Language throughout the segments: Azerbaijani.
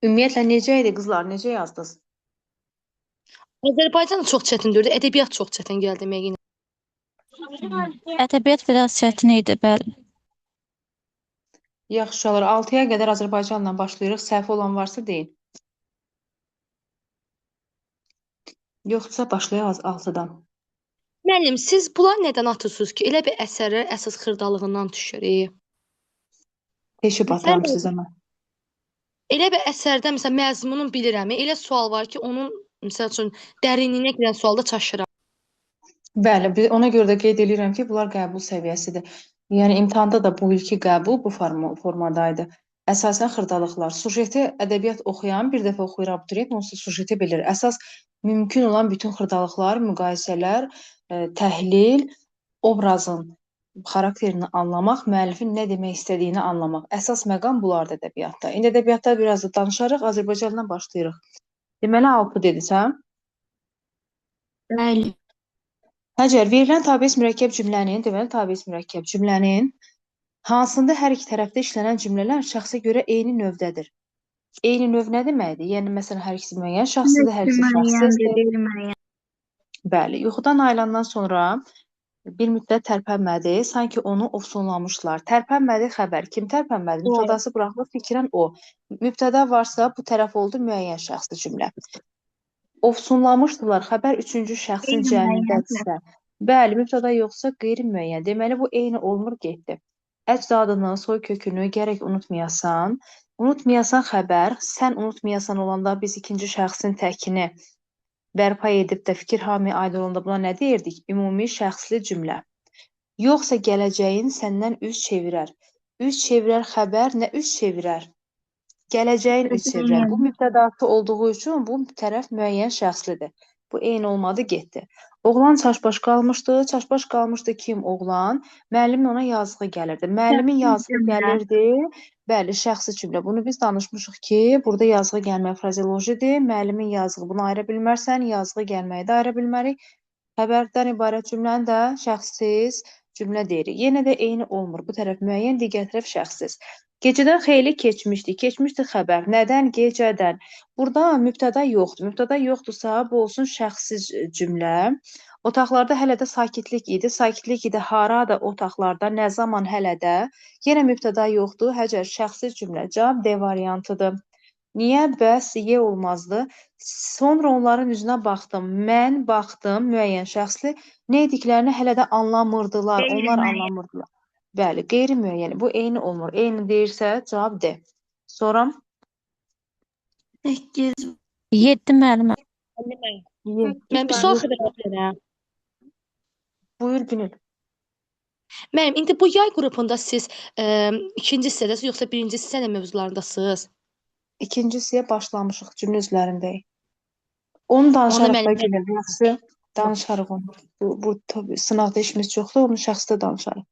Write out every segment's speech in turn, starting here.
Ümumiyyətlə necə idi qızlar, necə yazdınız? Azərbaycan da çox çətindir, ədəbiyyat çox çətin gəldi mənə. Ədəbiyyat biraz çətin idi, bəli. Yaxşı olur. 6-ya qədər Azərbaycanla başlayırıq. Səhv olan varsa deyin. Yoxsa başlayaq 6-dan. Müəllim, siz bunlar nədən atırsınız ki, elə bir əsərlər əsas xırdalığından düşür. Teşib atıram sizə mən. Elə bir əsərdə məsələn məzmunun bilirəm, elə sual var ki, onun məsəl üçün dərinliyinə girən sualda çaşıram. Bəli, ona görə də qeyd edirəm ki, bunlar qəbul səviyyəsidir. Yəni imtahanda da bu ilki qəbul bu formadaydı. Əsasən xırdalıqlar. Sujeti ədəbiyyat oxuyan bir dəfə oxuyur abituriyent, onsuz sujeti bilir. Əsas mümkün olan bütün xırdalılıqlar, müqayisələr, təhlil, obrazın xarakterini anlamaq, müəllifin nə demək istədiyini anlamaq. Əsas məqam bunlardır ədəbiyyatda. İndi ədəbiyyatda biraz da danışarıq, Azərbaycandan başlayırıq. Deməli 6 dedisən? Bəli. Həcər, verilən tabeis mürəkkəb cümlənin, deməli tabeis mürəkkəb cümlənin hansında hər iki tərəfdə işlənən cümlələr şəxsə görə eyni növdədir. Eyni növ nə deməkdir? Yəni, məsələn, hər ikisi müəyyən şəxsdir, hər ikisi şəxsizdir. Bəli, yuxudan ayılandan sonra bir müddət tərpənmədi, sanki onu ofsunlamışlar. Tərpənmədi xəbər. Kim tərpənmədi? Mübtədası buraxılıb, fikrən o. Mübtəda varsa, bu tərəf oldu müəyyən şəxsli cümlə. Ofsunlamışdılar, xəbər üçüncü şəxsin cəmindədirsə. Bəli, mübtəda yoxsa qeyri-müəyyən. Deməli, bu eyni olmur, getdi. Əcz adını, soy kökünü gərək unutmayasan. Unutmayasan xəbər, sən unutmayasan olanda biz ikinci şəxsin təkini bərpa edib də fikir hami aid olanda buna nə deyirdik? Ümumi şəxsli cümlə. Yoxsa gələcəyin səndən üz çevirər. Üz çevirər xəbər, nə üz çevirər? Gələcəyin üz çevirər. Bu mübtədası olduğu üçün bu tərəf müəyyən şəxslidir. Bu eyni olmadı, getdi. Oğlan çaşbaş qalmışdı. Çaşbaş qalmışdı kim? Oğlan. Müəllimin ona yazığı gəlirdi. Müəllimin yazığı gəlirdi. Bəli, şəxsi cümlə. Bunu biz danışmışıq ki, burada yazığı gəlmək frazeolojidir. Müəllimin yazığı bunu ayıra bilmərsən, yazığı gəlməyi də ayıra bilmərik. Xəbərdən ibarət cümləni də şəxssiz cümlə deyirik. Yenə də eyni olmur. Bu tərəf müəyyən, digər tərəf şəxssiz. Gecədən xeyli keçmişdi. Keçmişdi xəbər. Nədən? Gecədən. Burada mübtəda yoxdur. Mübtəda yoxdursa, bu olsun şəxssiz cümlə. Otaqlarda hələ də sakitlik idi. Sakitlik idi harada otaqlarda, nə zaman hələ də. Yenə mübtəda yoxdur. Həcər şəxssiz cümlə. Cavab D variantıdır. Niyə? Bəs Y olmazdı. Sonra onların üzünə baxdım. Mən baxdım, müəyyən şəxsli. Nə ediklərini hələ də anlamırdılar. Onlar anlamırdılar. Bəli, qeyri-müəyyən. Bu eyni olmur. Eyni deyirsə, cavab D. Sonra? 8. 7 müəllimə. Mən bir sual xəbər verirəm. Buyur Günül. Mənim, indi bu yay qrupunda siz ikinci hissədəsiz, yoxsa birinci hissə mövzularındasınız? İkinci hissəyə başlamışıq, cümlə üzərindəyik. Onu danışarıq da Günül. Yaxşı, danışarıq onu. Bu sınaqda işimiz çoxdur, onu şəxsdə danışarıq.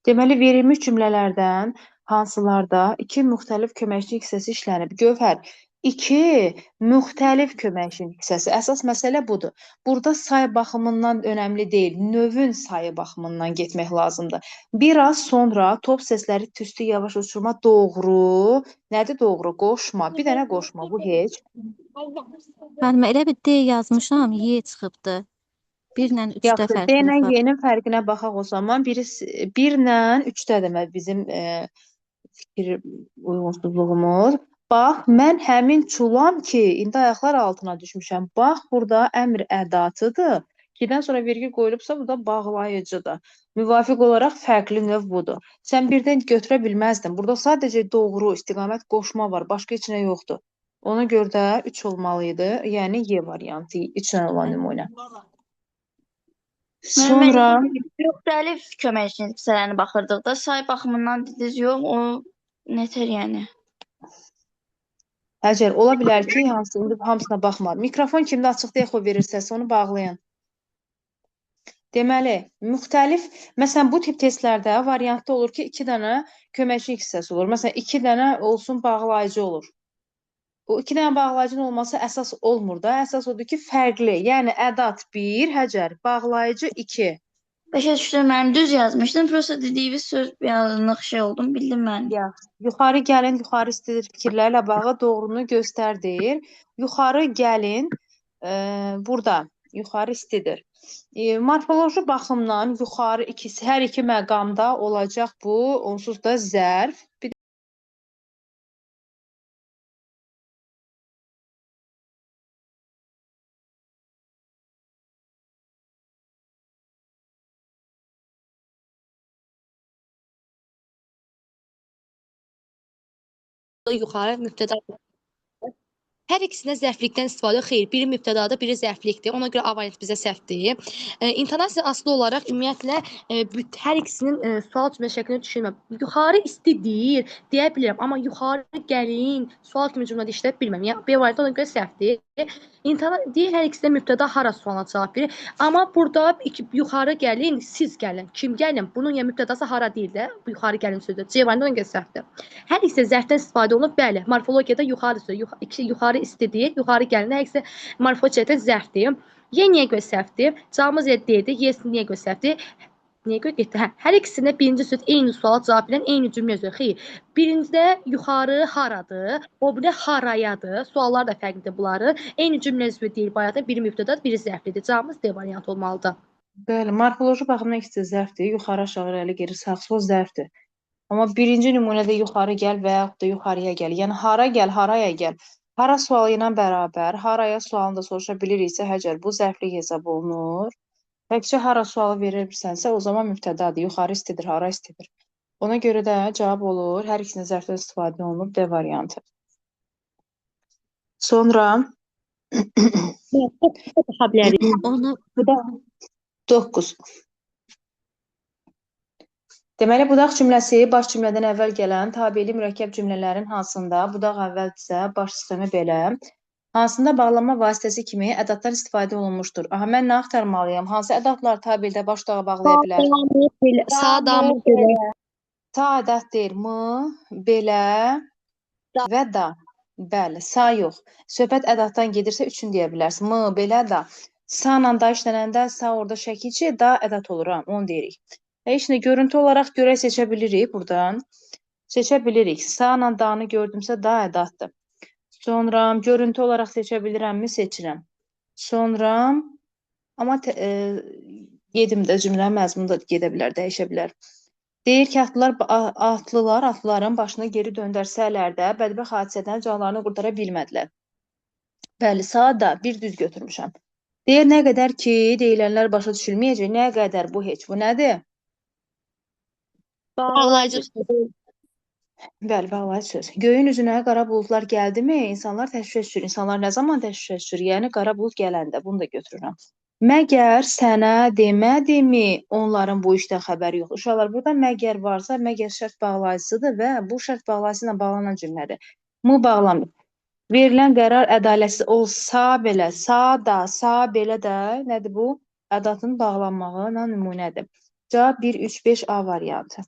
Deməli, verilmiş cümlələrdən hansılarda iki müxtəlif köməkçi hissəsi işlənib? Gövhər, iki müxtəlif köməkçi hissəsi. Əsas məsələ budur. Burada say baxımından önəmli deyil, növün sayı baxımından getmək lazımdır. Biraz sonra top səsləri tüstü yavaş uçurma doğru. Nədir doğru? Qoşma. Bir dənə qoşma, bu heç. Müəllimə, elə bir D yazmışam, Y çıxıbdı. 1 ilə 3-də Yaxşı, D fərqi ilə var. Y-nin fərqinə baxaq o zaman. 1 ilə 3-də demək bizim fikir uyğunsuzluğumuz. Bax, mən həmin çulam ki, indi ayaqlar altına düşmüşəm. Bax, burada əmr ədatıdır. 2-dən sonra vergi qoyulubsa, bu da bağlayıcıdır. Müvafiq olaraq fərqli növ budur. Sən birdən götürə bilməzdin. Burada sadəcə doğru, istiqamət qoşma var. Başqa heç nə yoxdur. Ona görə də 3 olmalıydı. Yəni Y variantı, 3 ilə olan nümunə. Sonra Müxtəlif köməkçi hissələrinə baxırdıq da, say baxımından dediniz, yox, o nətər yəni? Həcər, ola bilər ki, hamısına baxma. Mikrofon kimdə açıq deyək, o verir səsi, onu bağlayın. Deməli, müxtəlif, məsələn, bu tip testlərdə variantda olur ki, 2 dənə köməkçi hissəsi olur. Məsələn, 2 dənə olsun bağlayıcı olur. O 2 dənə bağlayıcının olması əsas olmur da, əsas odur ki, fərqli. Yəni, ədat 1, həcər, bağlayıcı 2. Başa düşdüm, mən düz yazmışdım. Prosta dediyiniz söz bir anlıq şey oldum, bildim mən. Yaxşı. Yuxarı gəlin, yuxarı istidir fikirlərlə bağlı doğrunu göstər deyir. Yuxarı gəlin, burada yuxarı istidir. Morfoloji baxımdan yuxarı ikisi, hər iki məqamda olacaq bu, onsuz da zərf. Bir Yuxarı mübtəda. Hər ikisinə zərflikdən istifadə xeyr. Biri mübtədadır, biri zərflikdir. Ona görə A variantı bizə səhvdir. İntonasiya asılı olaraq ümumiyyətlə hər ikisinin sual cümlə şəklində düşünməm. Yuxarı istidir deyə bilirəm, amma yuxarı gəlin sual kimi cümlədə işlədə bilməm. Yəni B variantı ona görə səhvdir. Deyir hər ikisi də mübtəda hara sualına cavab verir. Amma burada yuxarı gəlin, siz gəlin, kim gəlin? Bunun yəni mübtədası hara deyil də, bu yuxarı gəlin sözü. C variantı ona görə səhvdir. Hər ikisi də zərfdən istifadə olunub. Bəli, morfologiyada yuxarı sözü, yuxarı istidir, yuxarı gəlin, hər ikisi morfologiyada zərfdir. Y niyə görə səhvdir? Cavabımız D-dir. Y niyə görə səhvdir? Niyə görə getdi? Hər ikisində birinci söz eyni suala cavab verən eyni cümlə özü. Xeyr. Birincidə yuxarı haradır, o biri harayadır. Suallar da fərqlidir bunları. Eyni cümlə özü deyil bayaqda. Biri mübtədadır, biri zərflidir. Cavabımız D variantı olmalıdır. Bəli, morfoloji baxımdan ikisi zərfdir. Yuxarı, aşağı, irəli, geri, sağ, sol zərfdir. Amma birinci nümunədə yuxarı gəl və yaxud da yuxarıya gəl. Yəni hara gəl, haraya gəl. Hara sualı ilə bərabər, haraya sualını da soruşa biliriksə, həcər bu zərflik hesab olunur. Təkcə hara sualı verirsənsə, o zaman mübtədadır. Yuxarı istidir, hara istidir. Ona görə də cavab olur. Hər ikisinin zərfdən istifadə olunub D variantı. Sonra Baxa bilərik. Onu bu da 9. Deməli, budaq cümləsi baş cümlədən əvvəl gələn tabeli mürəkkəb cümlələrin hansında, budaq əvvəldirsə, baş sistemi belə, hansında bağlama vasitəsi kimi ədatdan istifadə olunmuşdur. Aha, mən nə axtarmalıyam? Hansı ədatlar tabeldə baş dağı bağlaya bilər? Sağdamı belə. Sa ədat deyir. M, belə və da. Bəli, sa yox. Söhbət ədatdan gedirsə üçün deyə bilərsin. M, belə, da. Sa ilə da işlənəndə sa orada şəkilçi, da ədat olur. Onu deyirik. Şimdi görüntü olaraq görək seçə bilirik buradan. Seçə bilirik. Sa ilə da-nı gördümsə da ədatdır. Sonra görüntü olaraq seçə bilirəmmi? Seçirəm. Sonra amma yedim də cümlə məzmunu da gedə bilər, dəyişə bilər. Deyir ki, atlıların başını geri döndərsələr də bədbəxt hadisədən canlarını qurtara bilmədilər. Bəli, saat da bir düz götürmüşəm. Deyir, nə qədər ki, deyilənlər başa düşülməyəcək, nə qədər bu heç, bu nədir? Bağlayıcı söz. Bəli, bağlayıcı söz. Göyün üzünə qara buludlar gəldimi, insanlar təşvişə düşür. İnsanlar nə zaman təşvişə düşür? Yəni, qara bulud gələndə, bunu da götürürəm. Məgər sənə demədimi onların bu işdən xəbəri yox. Uşaqlar, burada məgər varsa, məgər şərt bağlayıcısıdır və bu şərt bağlayıcısı ilə bağlanan cümlədir. M bağlamır. Verilən qərar ədalətsiz olsa belə, sa belə də nədir bu? Ədatın bağlanmağına nümunədir. Cavab 1, 3, 5 A variantı.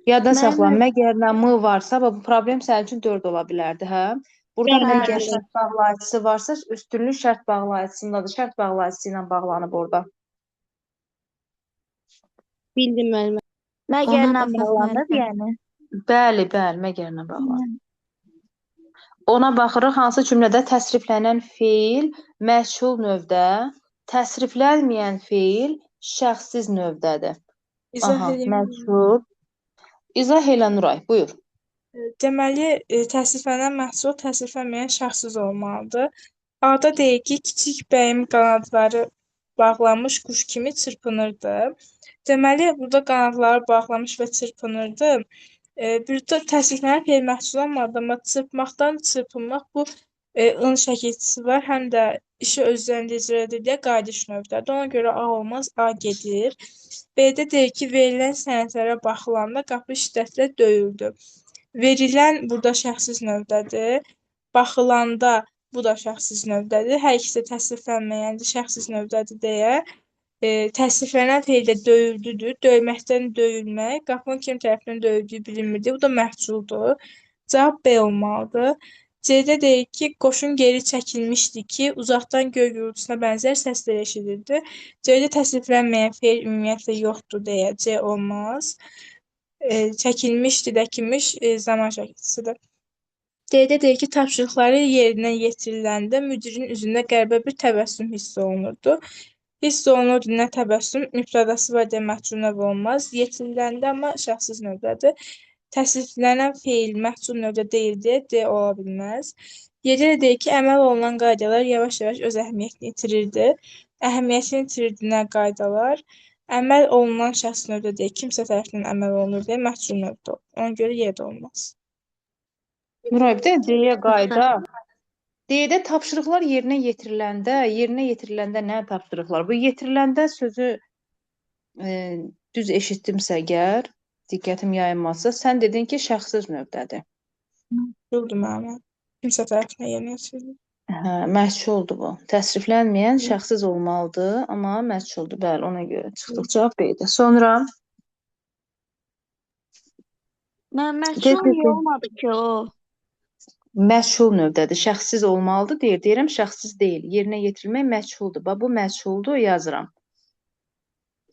Yadda saxla, məgərlə M varsa, bu problem sənin üçün 4 ola bilərdi, hə? Burada məgər şərt bağlayıcısı varsa, üstünlük şərt bağlayıcısındadır. Şərt bağlayıcısı ilə bağlanıb orada. Bildim müəllimə. Məgərlə bağlanır, yəni. Bəli, məgərlə bağlanır. Ona baxırıq, hansı cümlədə təsriflənən feil məşhul növdə, təsriflənməyən feil şəxssiz növdədir. Aha, məşhul. İzah elə Nuray, buyur. Deməli, təsriflənən məhsul təsriflənməyən şəxssiz olmalıdır. A-da deyir ki, kiçik bəyim qanadları bağlanmış quş kimi çırpınırdı. Deməli, burada qanadları bağlamış və çırpınırdı. Burada təsriflənən feil məhsul olmalıdır, amma çırpmaqdan çırpınmaq bu ın şəkilçisi var, həm də işi özlərində icra edirlər, qayıdış növdədir. Ona görə A olmaz, A gedir. B-də deyir ki, verilən sənədlərə baxılanda qapı şiddətlə döyüldü. Verilən burada şəxssiz növdədir. Baxılanda bu da şəxssiz növdədir. Hər ikisi təsriflənməyəndir, şəxssiz növdədir deyə. Təsriflənən feildə döyüldüdür. Döyməkdən döyülmək. Qapının kim tərəfindən döyüldüyü bilinmirdi. Bu da məhculdur. Cavab B olmalıdır. C-də deyir ki, qoşun geri çəkilmişdi ki, uzaqdan göy gurultusuna bənzər səslər eşidildi. C-də təsriflənməyən fe'l ümumiyyətlə yoxdur deyə C olmaz. Çəkilmişdi də kimiş zaman şəkilçisidir. D-də deyir ki, tapşırıqları yerinə yetiriləndə müdirin üzündə qəribə bir təbəssüm hiss olunurdu. Hiss olunurdu nə təbəssüm, mübtədası var deyə məhcul növ olmaz. Yetiriləndə amma şəxsiz növdədir. Təsriflənən fe'il məhcul növdə deyil deyə D ola bilməz. Y-də də deyir ki, əməl olunan qaydalar yavaş-yavaş öz əhəmiyyətini itirirdi. Əhəmiyyətini itirdiyinə qaydalar əməl olunan şəxs növdə deyil, kimsə tərəfindən əməl olunur deyə məhcul növdə olur. Ona görə Y də olmaz. Nuray, bir də D-yə qayda. D-də tapşırıqlar yerinə yetiriləndə nə tapşırıqlar? Bu yetiriləndə sözü düz eşitdimsə əgər, diqqətim yayılmazsa, sən dedin ki, şəxsiz növdədir. Məhculdur müəllimə. Kimsə tərəfindən yerinə yetirilir. Hə, məhculdur bu. Təsriflənməyən şəxsiz olmalıdır, amma məhculdur. Bəli, ona görə çıxdıq. Cavab B-dir. Sonra Məhsul niyə olmadı ki o? məşhul növdədir. Şəxsiz olmalıdır deyir. Deyirəm şəxsiz deyil. Yerinə yetirilmək məchuldur. Bax bu məchuldur yazıram.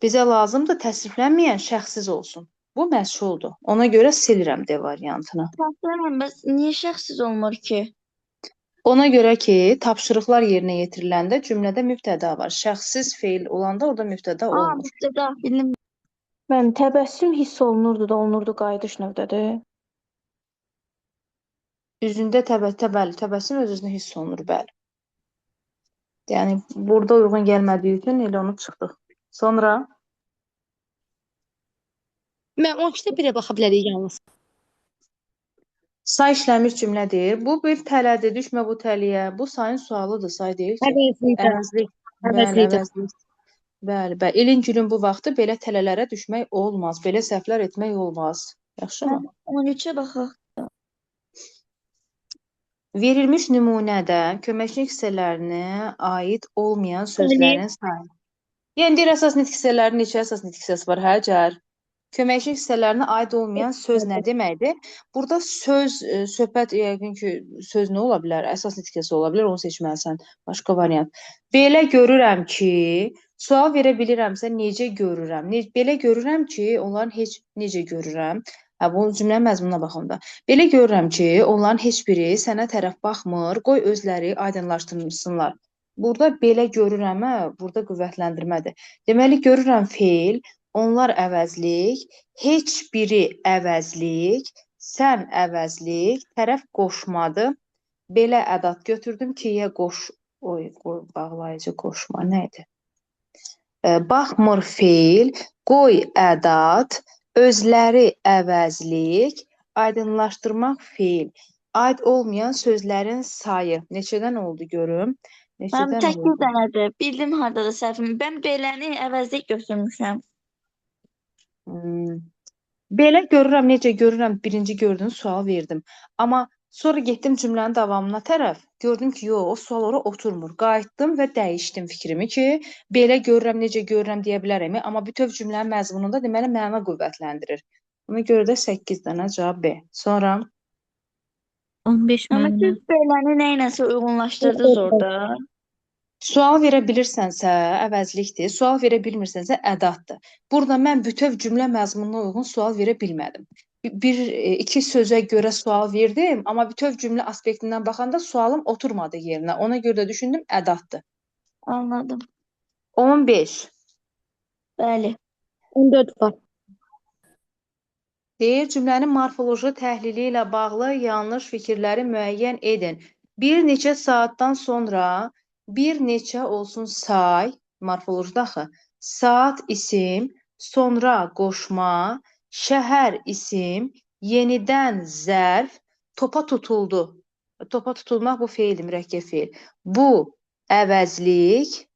Bizə lazımdır təsriflənməyən şəxsiz olsun. Bu məchuldur. Ona görə silirəm D variantını. Təsriflənməyən, bəs niyə şəxsiz olmur ki? Ona görə ki, tapşırıqlar yerinə yetiriləndə cümlədə mübtəda var. Şəxsiz feil olanda orada mübtəda olmur. Mübtəda, bildim. Mən təbəssüm hiss olunurdu da olunurdu qayıdış növdədir. Üzündə bəli, təbəssüm öz-özünə hiss olunur, bəli. Yəni, burada uyğun gəlmədiyi üçün elə onu çıxdıq. Sonra Mən 12-də 1-ə baxa bilərik yalnız. say işləmiş cümlədir. Bu bir tələdir, düşmə bu təliyə. Bu sayın sualıdır, say deyil ki. Əvəzlik. Bəli, əvəzlik. Bəli, bəli. İlin günün bu vaxtı belə tələlərə düşmək olmaz. Belə səhvlər etmək olmaz. Yaxşı mı? 13-ə baxaq. Verilmiş nümunədə köməkçilik hissələrinə aid olmayan sözlərin sayı. Yəni, deyir, əsas nitq hissələrinin neçə əsas nitq hissəsi var, hə, Cər? Köməkçilik hissələrinə aid olmayan söz nə deməkdir? Burada söz, söhbət, yəqin ki, söz nə ola bilər? Əsas nitq hissəsi ola bilər, onu seçməlisən. Başqa variant. Belə görürəm ki, sual verə bilirəmsə, necə görürəm? Belə görürəm ki, onların heç necə görürəm? Hə, bu cümlənin məzmununa baxanda. Belə görürəm ki, onların heç biri sənə tərəf baxmır, qoy özləri aydınlaşdırsınlar. Burada belə görürəmə, burada qüvvətləndirmədir. Deməli, görürəm feil, onlar əvəzlik, heç biri əvəzlik, sən əvəzlik, tərəf qoşmadır. Belə ədat götürdüm ki, bağlayıcı qoşma nə idi? Baxmır feil, qoy ədat, özləri əvəzlik, aydınlaşdırmaq feil. Aid olmayan sözlərin sayı. Neçədən oldu görüm? Mən 8 dənədir. Bildim harada da səhvim. Mən beləni əvəzlik götürmüşəm. Belə görürəm, necə görürəm, birinci gördüyüm sual verdim. Amma sonra getdim cümlənin davamına tərəf, gördüm ki, yox, o sual ora oturmur. Qayıtdım və dəyişdim fikrimi ki, belə görürəm, necə görürəm deyə bilərəm. Amma bütöv cümlənin məzmununda deməli məna qüvvətləndirir. Ona görə də 8 dənə cavab B. Sonra 15 Amma müəllimə. siz beləni nə iləsə uyğunlaşdırdınız orada. sual verə bilirsənsə əvəzlikdir, sual verə bilmirsənsə ədatdır. Burada mən bütöv cümlə məzmununa uyğun sual verə bilmədim. İki sözə görə sual verdim, amma bütöv cümlə aspektindən baxanda sualım oturmadı yerinə. Ona görə də düşündüm ədatdır. Anladım. 15. Bəli. 14 var. Deyir, cümlənin morfoloji təhlili ilə bağlı yanlış fikirləri müəyyən edin. Bir neçə saatdan sonra bir neçə olsun say, morfoloji daxı, saat isim, sonra qoşma, şəhər isim, yenidən zərf, topa tutuldu. Topa tutulmaq bu feildir, mürəkkəb feil. Bu əvəzlik,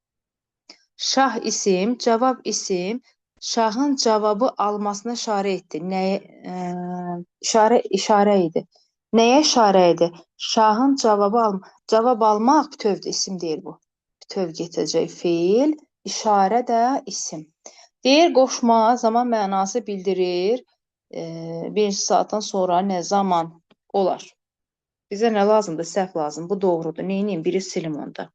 şah isim, cavab isim, şahın cavabı almasına işarə etdi. İşarə idi. Nəyə işarə idi? Şahın cavab almaq bütövdür, isim deyil bu. Bütöv getəcək feil, işarə də isim. Deyir, qoşma zaman mənası bildirir. Bir saatdan sonra nə zaman olar? Bizə nə lazımdır? Səhv lazım. Bu doğrudur. Neyniyim? Biri silim onda.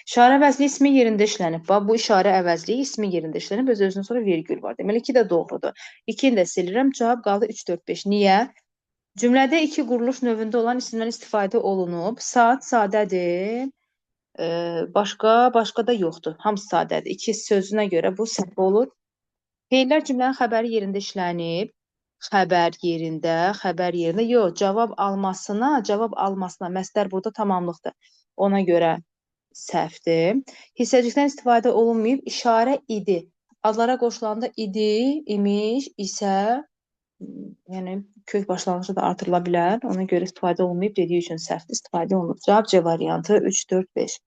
İşarə əvəzliyi ismin yerində işlənib. Bax, bu işarə əvəzliyi ismin yerində işlənib. Öz-özünə sonra vergül var. Deməli, 2 də doğrudur. 2-ni də silirəm. Cavab qaldı 3, 4, 5. Niyə? Cümlədə iki quruluş növündə olan isimdən istifadə olunub. Saat sadədir. Başqa da yoxdur. Hamısı sadədir. İki sözünə görə bu səhv olur. Feillər cümlənin xəbəri yerində işlənib. Xəbər yerində. Yox, cavab almasına. Məsdər burada tamamlıqdır. Ona görə səhvdir. Hissəcikdən istifadə olunmayıb. İşarə idi. Adlara qoşulanda idi, imiş, isə, yəni kök başlanğıcı da artırıla bilər. Ona görə istifadə olunmayıb dediyi üçün səhvdir. İstifadə olunub. Cavab C variantı 3, 4, 5.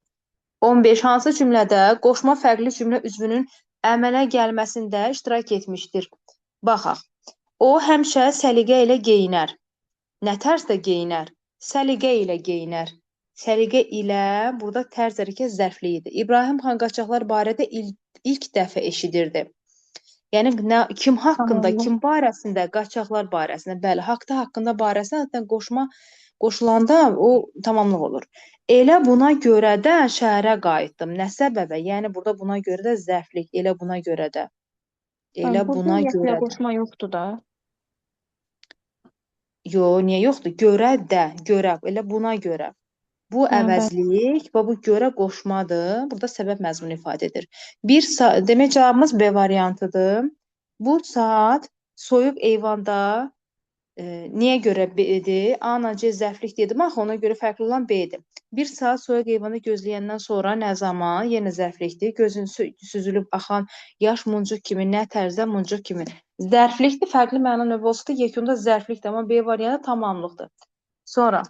15. Hansı cümlədə qoşma fərqli cümlə üzvünün əmələ gəlməsində iştirak etmişdir? Baxaq. O həmişə səliqə ilə geyinər. Nə tərzdə geyinər? Səliqə ilə geyinər. Səliqə ilə burada tərz hərəkət zərfliyidir. İbrahim xan qaçaqlar barədə ilk dəfə eşidirdi. Yəni kim haqqında, kim barəsində? Qaçaqlar barəsində. Bəli, haqqında barəsində hətta qoşulanda o tamamlıq olur. Elə buna görə də şəhərə qayıtdım. Nə səbəbə? Yəni burada buna görə də zərflik. Elə buna görə də. Elə buna görə də. Qoşma yoxdur da. Yox, niyə yoxdur? Görə də, görə. Elə buna görə. Bu əvəzlik və bu görə qoşmadır. Burada səbəb məzmunu ifadə edir. Demək cavabımız B variantıdır. Bu saat soyuq eyvanda niyə görə B-dir? A-la C zərflik dedim, axı ona görə fərqli olan B-dir. Bir saat soyuq eyvanda gözləyəndən sonra nə zaman? Yenə zərflikdir. Gözün süzülüb axan yaş muncuq kimi, nə tərzdə muncuq kimi. Zərflikdir, fərqli məna növü olsa da yekunda zərflikdir, amma B variantı tamamlıqdır. Sonra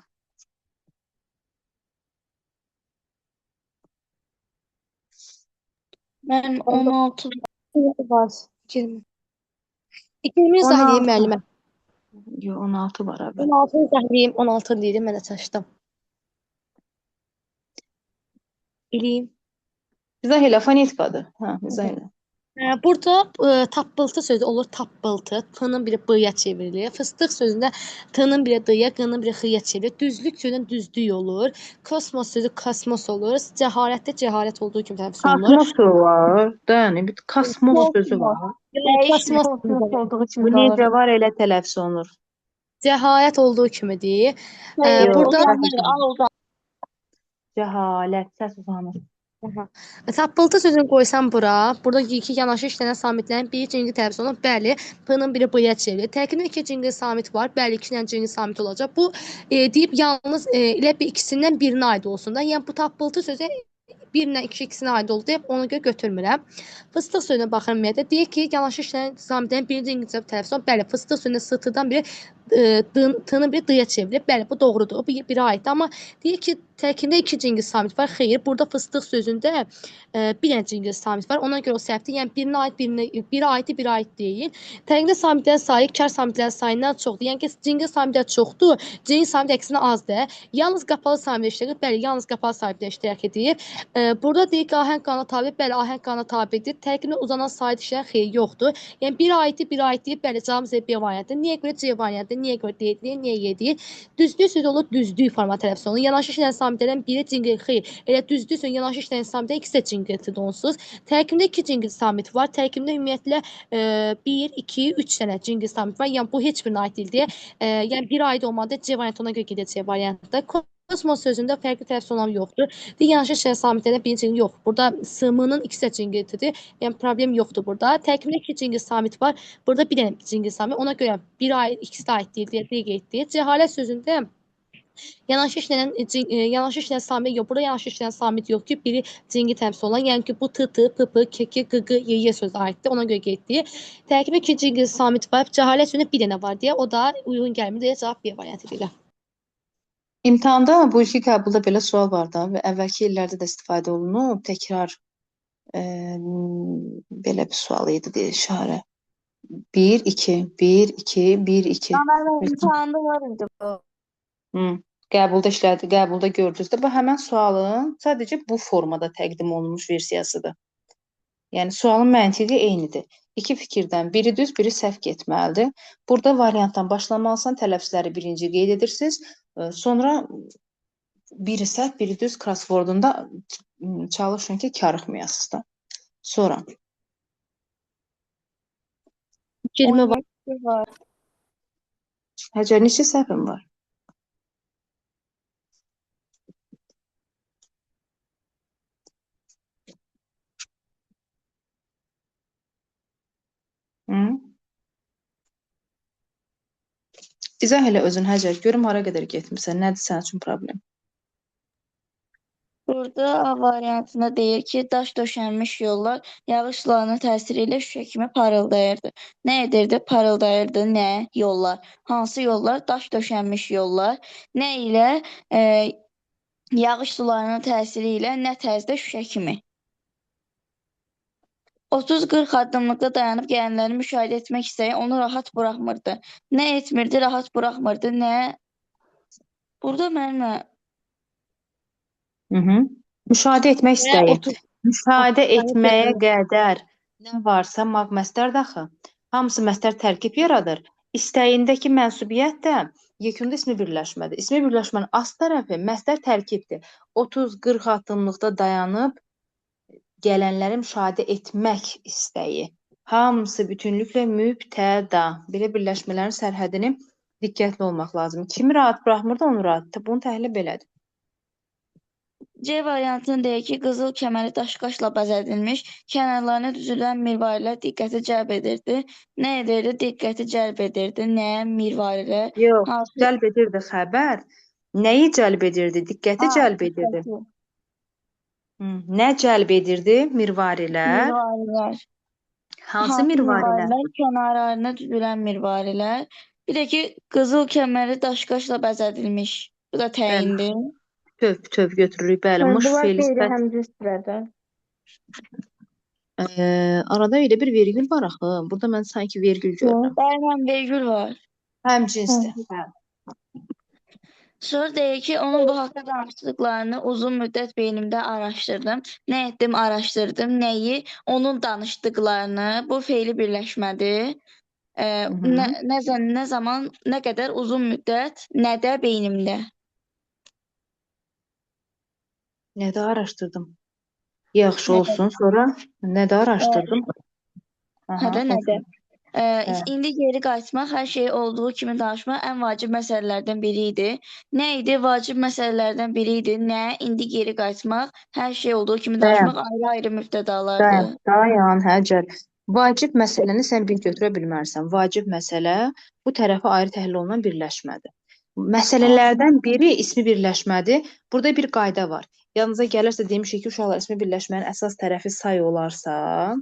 Mən 16 var. 20. 20 izah edeyim müəllimə. Yox, 16 var abi. 16 izah edeyim, 16 deyirəm, mən də çaşdım. Eləyim. İzah elə, fonetikadır. İzah elə. Burada tappıltı sözü olur, tappıltı. T-nın biri B-yə çevrilir. Fıstıq sözündə T-nın biri D-yə, Q-nın biri X-yə çevrilir. Düzlük sözündə düzlük olur. Kosmos sözü kosmos olur. Cəhalətdə cəhalət olduğu kimi təfsir olunur. Kosmos var. Yəni bir kosmos sözü var. Kosmos olduğu kimi Bu necə var elə tələffüz olunur. cəhalət olduğu kimidir. Yox, Burada cəhalət səs uzanır. Tappıltı sözünü qoysam bura, burada iki yanaşı işlənən samitlərin biri cingi təfsir olunur. Bəli, P-nın biri B-yə çevrilir. Tərkibində iki cingi samit var. Bəli, iki dənə cingi samit olacaq. Bu deyib yalnız elə bir ikisindən birinə aid olsun da. Yəni bu tappıltı sözü birindən ikisinə aid oldu deyib ona görə götürmürəm. Fıstıq sözünə baxıram ümumiyyətlə. Deyir ki, yanaşı işlənən samitlərin birinci cingi təfsir olunur. Bəli, fıstıq sözündə S-tıdan biri T-nın biri D-yə çevrilir. Bəli, bu doğrudur. O biri aiddir. Amma deyir ki, tərkibində iki cingi samit var. Xeyr, burada fıstıq sözündə bir dənə cingi samit var. Ona görə o səhvdir. Yəni birinə aid, biri aiddir, biri aid deyil. Tərkibində samitlərin sayı kar samitlərin sayından çoxdur. Yəni ki, cingi samitlər çoxdur, cingi samit əksinə azdır. Yalnız qapalı samitlər iştirak edir. Bəli, yalnız qapalı samitlər iştirak edir. Burada deyir ki, ahəng qanuna tabe. Bəli, ahəng qanuna tabedir. Tərkibində uzanan sayı işləyən xeyr yoxdur. Yəni biri aiddir, biri aid deyil. Bəli, cavabımız B variantıdır. Niyə görə C variantıdır? Niyə görə D deyil? Niyə Y deyil? Düzlük sözü olur, düzlük format tələffüz olunur. Yanaşı işlənən samitlərdən biri cingi xeyr. Elə düzlük sözü yanaşı işlənən samitlər ikisi də cingi onsuz. Tərkibində iki cingi samit var. Tərkibində ümumiyyətlə 1, 2, 3 dənə cingi samit var. Yəni bu heç birinə aid deyil. Yəni bir aid olmadı. C variantı ona görə gedəcək variantda. Kosmos sözündə fərqli tələffüz olan yoxdur. Yanaşı işlənən samitlərdən biri cingi yox. Burada S-mının ikisi də cingidir. Yəni problem yoxdur burada. Tərkibində iki cingi samit var. Burada bir dənə cingi samit. Ona görə bir aid, ikisi də aid deyil, deyil. Cəhalət sözündə yanaşı işlənən samit yox. Burada yanaşı işlənən samit yox ki, biri cingi təmsil olan. Yəni ki, bu t, p, k, q, y sözü aiddir. Ona görə getdi. Tərkibində iki cingi samit var. Cəhalət sözündə bir dənə var deyə o da uyğun gəlmir deyə cavab B variantı deyirəm. İmtahanda bu ilki qəbulda belə sual var da və əvvəlki illərdə də istifadə olunub. Təkrar belə bir sual idi deyə işarə. 1, 2, 1, 2, 1, 2. İmtahanda var idi bu. Qəbulda işlədi, qəbulda gördünüz də. Bu həmən sualın sadəcə bu formada təqdim olunmuş versiyasıdır. Yəni sualın məntiqi eynidir. İki fikirdən biri düz, biri səhv getməlidir. Burada variantdan başlamalısan, tələffüzləri birinci qeyd edirsiniz. Sonra biri səhv, biri düz crosswordunda çalışın ki, karıxmayasınız da. Sonra 20 var. 17 var. Həcər, neçə səhvim var? Hı? İzah elə özün, Həcər. Görüm hara qədər getmirsən. Nədir sənin üçün problem? Burada A variantında deyir ki, daş döşənmiş yollar yağış sularının təsiri ilə şüşə kimi parıldayırdı. Nə edirdi? Parıldayırdı. Nə? Yollar. Hansı yollar? Daş döşənmiş yollar. Nə ilə? E, Yağış sularının təsiri ilə nə tərzdə? Şüşə kimi. 30-40 addımlıqda dayanıb gələnləri müşahidə etmək istəyi onu rahat buraxmırdı. Nə etmirdi? Rahat buraxmırdı. Nə? Burada mənimlə Hı -hı. Müşahidə etmək Və istəyi. 30 Müşahidə etməyə etməyə. qədər nə varsa maq məstər daxı. Hamısı məstər tərkib yaradır. İstəyindəki mənsubiyyət də yekunda ismi birləşmədir. İsmi birləşmənin as tərəfi məstər tərkibdir. 30-40 addımlıqda dayanıb gələnləri müşahidə etmək istəyi. Hamısı bütünlüklə mübtəda. Belə birləşmələrin sərhədini diqqətli olmaq lazım. Kimi rahat buraxmırdı, onu rahat. Bunun təhlili belədir. C variantını deyir ki, qızıl kəməri daş-qaşla bəzədilmiş, kənarlarına düzülən mirvarilər diqqəti cəlb edirdi. Nə edirdi? Diqqəti cəlb edirdi. Nə? Mirvarilər. Yox, Hansı? cəlb edirdi xəbər. Nəyi cəlb edirdi? Diqqəti cəlb edirdi. Diqqəti. Nə cəlb edirdi? Mirvarilər. Mirvarilər. Hansı mirvarilər? Kənarlarına düzülən mirvarilər. Bir də ki, qızıl kəməri daş-qaşla bəzədilmiş. Bu da təyindir. Töv götürürük. Bəli, mış Bunlar fe'li sifət. qeyri-həmzə sırada. Arada elə bir vergül var axı. Burada mən sanki vergül görürəm. Daima vergül var. Həmcinsdir. Hə. Sonra deyir ki, onun bu haqda danışdıqlarını uzun müddət beynimdə araşdırdım. Nə etdim? Araşdırdım. Nəyi? Onun danışdıqlarını. Bu fe'li birləşmədir. Nə zaman, nə qədər uzun müddət, nə də beynimdə. Nədə araşdırdım? Yaxşı olsun. Sonra nədə araşdırdım? Hə də nədə? Hə. İndi geri qayıtmaq, hər şey olduğu kimi danışmaq ən vacib məsələlərdən biri idi. Nə idi? Vacib məsələlərdən biri idi. Nə? İndi geri qayıtmaq, hər şey olduğu kimi danışmaq ayrı-ayrı mübtədalardır. Dayan, Həcər. Vacib məsələni sən bir götürə bilmərsən. Vacib məsələ bu tərəfi ayrı təhlil olunan birləşmədir. Məsələlərdən biri ismi birləşmədir. Burada bir qayda var. Yanınıza gəlirsə demişik ki, uşaqlar ismi birləşmənin əsas tərəfi say olarsa,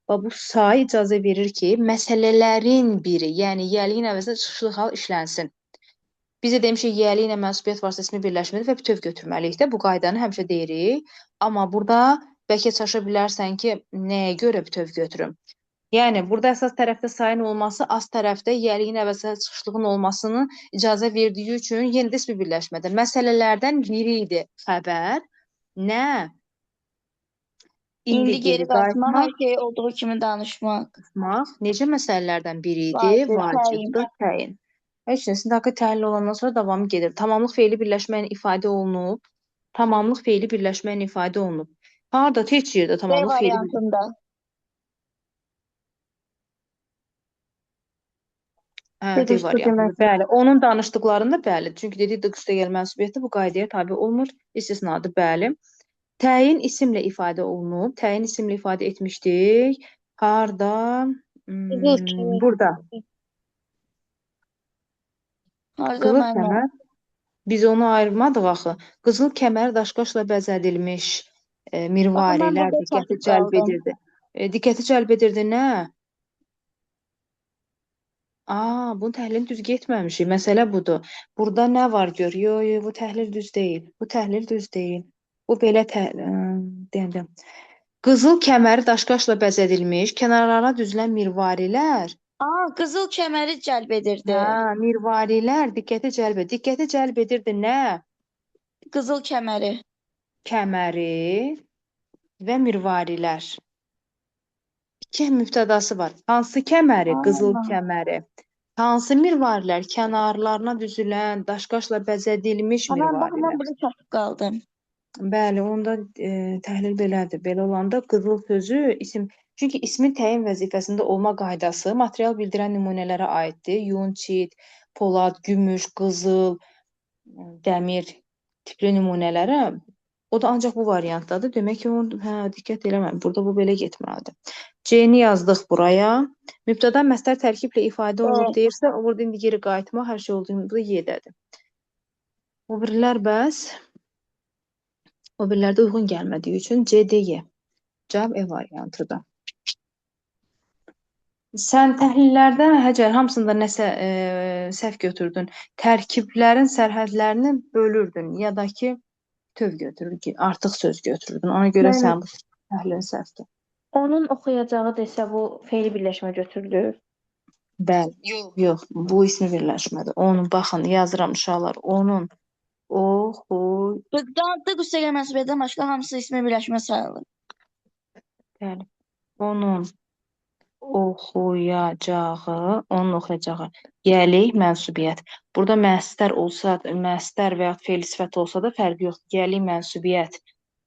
bu say icazə verir ki, məsələlərin biri, yəni yəliyin əvəzinə çıxışlı hal işlənsin. Biz də demişik, yəli ilə mənsubiyyət varsa ismi birləşmədir və bütöv götürməliyik də. Bu qaydanı həmişə deyirik. Amma burada bəlkə çaşa bilərsən ki, nəyə görə bütöv götürüm? Yəni, burada əsas tərəfdə sayın olması, az tərəfdə yəliyin əvəzinə çıxışlığın olmasını icazə verdiyi üçün yenə də ismi birləşmədir. Məsələlərdən biri idi xəbər. Nə? İndi geri qayıtmaq, hər şey olduğu kimi danışmaq. Necə məsələlərdən biri idi? Vacib, təyin. Heç nə, sindaqı təhlil olandan sonra davamı gedir. Tamamlıq fe'li birləşməklə ifadə olunub. Tamamlıq fe'li birləşməklə ifadə olunub. Harada? Heç yerdə tamamlıq fe'li variantında. D variantında. Bəli, onun danışdıqlarında bəli. Çünki dedik üstəgəl mənsubiyyətdə bu qaydaya tabe olmur. İstisnadır, bəli. Təyin isimlə ifadə olunub. Təyin isimlə ifadə etmişdik. Harda? Burada. Qızıl kəmər. Biz onu ayırmadıq axı. Qızıl kəmər daşqaşla bəzədilmiş mirvarilər diqqəti cəlb edirdi. Diqqəti cəlb edirdi nə? Bunun təhlilini düz getməmişik. Məsələ budur. Burada nə var gör? Yox, bu təhlil düz deyil. Bu təhlil düz deyil. Bu belə deyəm. Qızıl kəməri daşqaşla bəzədilmiş, kənarlara düzülən mirvarilər. Qızıl kəməri cəlb edirdi. Mirvarilər diqqəti cəlb edirdi. Diqqəti cəlb edirdi nə? Qızıl kəməri. Kəməri və mirvarilər. İki mübtədası var. Hansı kəməri? Qızıl kəməri. Hansı mirvarilər? Kənarlarına düzülən, daşqaşla bəzədilmiş Bax, mən mirvarilər. burada çatıb qaldım. Bəli, onda təhlil belədir. Belə olanda qızıl sözü isim, çünki ismin təyin vəzifəsində olma qaydası material bildirən nümunələrə aiddir. Yun, çit, polad, gümüş, qızıl, dəmir tipli nümunələrə. O da ancaq bu variantdadır. Demək ki, onu diqqət eləmədim. Burada bu belə getməlidir. C-ni yazdıq buraya. Mübtəda məsdər tərkiblə ifadə olunub deyirsə, burada indi geri qayıtma, hər şey olduğunda Y-dədir. O birilər bəs, o birlərdə uyğun gəlmədiyi üçün C, D, Y. Cavab E variantıdır. Sən təhlillərdə, Həcər, hamısında nəsə səhv götürdün. Tərkiblərin sərhədlərini bölürdün, ya da ki, töv götürürdün, artıq söz götürürdün. Ona görə Müəllim, sən bu təhlilin səhvdir. onun oxuyacağı desə bu fe'li birləşmə götürülür. Bəli. Yox, bu ismi birləşmədir. Onun, baxın, yazıram uşaqlar. Onun, oxu, Dıq üstəgəl mənsubiyyətdən başqa hamısı ismi birləşmə sayılır. bəli. Onun oxuyacağı, onun oxuyacağı. Gəlik, mənsubiyyət. Burada məsdər olsa, məsdər və ya fe'l sifət olsa da fərqi yoxdur. Gəlik, mənsubiyyət,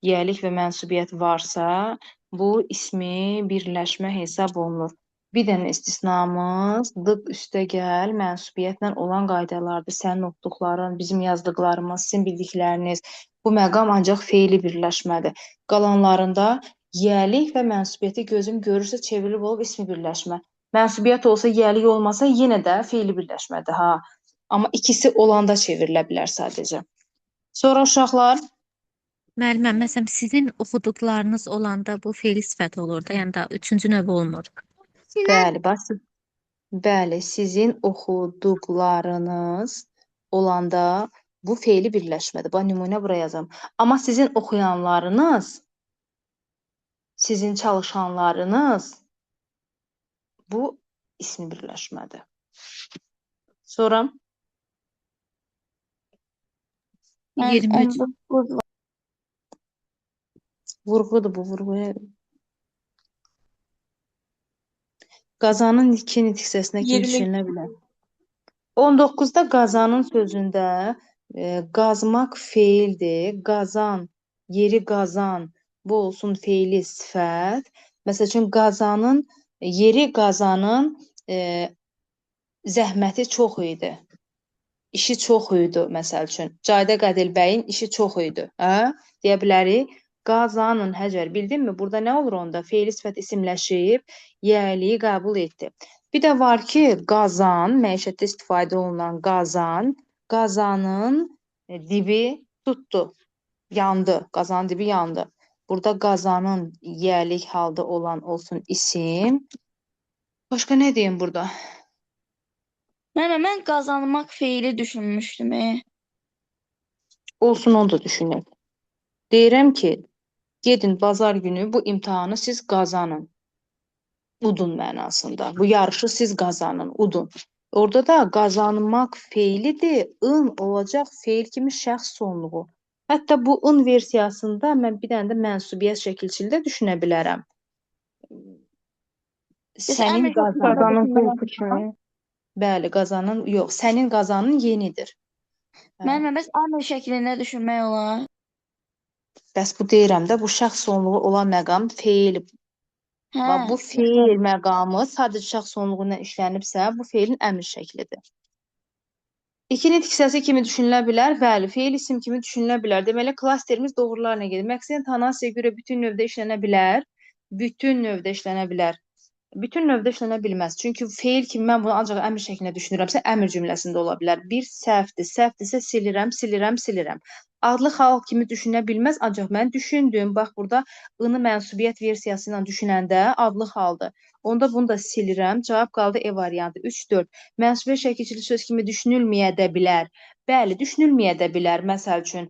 gəlik və mənsubiyyət varsa, bu ismi birləşmə hesab olunur. Bir dənə istisnamız dıq üstə gəl mənsubiyyətlə olan qaydalardır. Sənin oxuduqların, bizim yazdıqlarımız, sizin bildikləriniz. Bu məqam ancaq fe'li birləşmədir. Qalanlarında yəlik və mənsubiyyəti gözüm görürsə çevrilib olub ismi birləşmə. Mənsubiyyət olsa, yəlik olmasa yenə də fe'li birləşmədir. Ha. Amma ikisi olanda çevrilə bilər sadəcə. Sonra uşaqlar, Müəllimə, məsələn, sizin oxuduqlarınız olanda bu fe'li sifət olur da, yəni da üçüncü növ olmur. bəli, bax, bəli, sizin oxuduqlarınız olanda bu fe'li birləşmədir. Bax, nümunə buraya yazam. Amma sizin oxuyanlarınız, sizin çalışanlarınız bu ismi birləşmədir. Sonra Mən 23. 19 vurğudur bu, vurğuya. Qazanın iki nitq hissəsinə kimi 20. düşünülə bilər. 19-da qazanın sözündə qazmaq feildir. Qazan, yeri qazan, bu olsun feili sifət. Məsəl üçün, qazanın, yeri qazanın zəhməti çox idi. İşi çox idi, məsəl üçün. Caydə Qədil bəyin işi çox idi. Deyə bilərik. Qazanın, Həcər, bildinmi? Burada nə olur onda? Feili sifət isimləşib, yəliyi qəbul etdi. Bir də var ki, qazan, məişətdə istifadə olunan qazan, qazanın dibi tutdu, yandı. Qazanın dibi yandı. Burada qazanın yəlik halda olan olsun isim. Başqa nə deyim burada? Mən qazanmaq feili düşünmüşdüm. Olsun, onu da düşünək. Deyirəm ki, gedin bazar günü bu imtahanı siz qazanın. Udun mənasında. Bu yarışı siz qazanın, udun. Orada da qazanmaq feilidir, ın olacaq feil kimi şəxs sonluğu. Hətta bu ın versiyasında mən bir dənə də mənsubiyyət şəkilçili düşünə bilərəm. Sənin Qazanın qulpu kimi. Bəli, qazanın, yox, sənin qazanın yenidir. Mən bəs əmr şəklində düşünmək olar. Bəs bu deyirəm də, bu şəxs sonluğu olan məqam feil. Bu feil məqamı sadəcə şəxs sonluğu ilə işlənibsə, bu feilin əmr şəklidir. İki nitq hissəsi kimi düşünülə bilər. Bəli, feil isim kimi düşünülə bilər. Deməli, klasterimiz doğrularla gedir. Məqsəd intonasiyaya görə bütün növdə işlənə bilər. Bütün növdə işlənə bilər. Bütün növdə işlənə bilməz. Çünki feil kimi mən bunu ancaq əmr şəklində düşünürəmsə, əmr cümləsində ola bilər. Bir səhvdir. Səhvdirsə silirəm, silirəm, silirəm. Adlı xalq kimi düşünə bilməz, ancaq mən düşündüm. Bax, burada ını mənsubiyyət versiyası ilə düşünəndə adlı xaldır. Onda bunu da silirəm. Cavab qaldı E variantı. 3-4. Mənsubiyyət şəkilçili söz kimi düşünülməyə də bilər. Bəli, düşünülməyə də bilər. Məsəl üçün,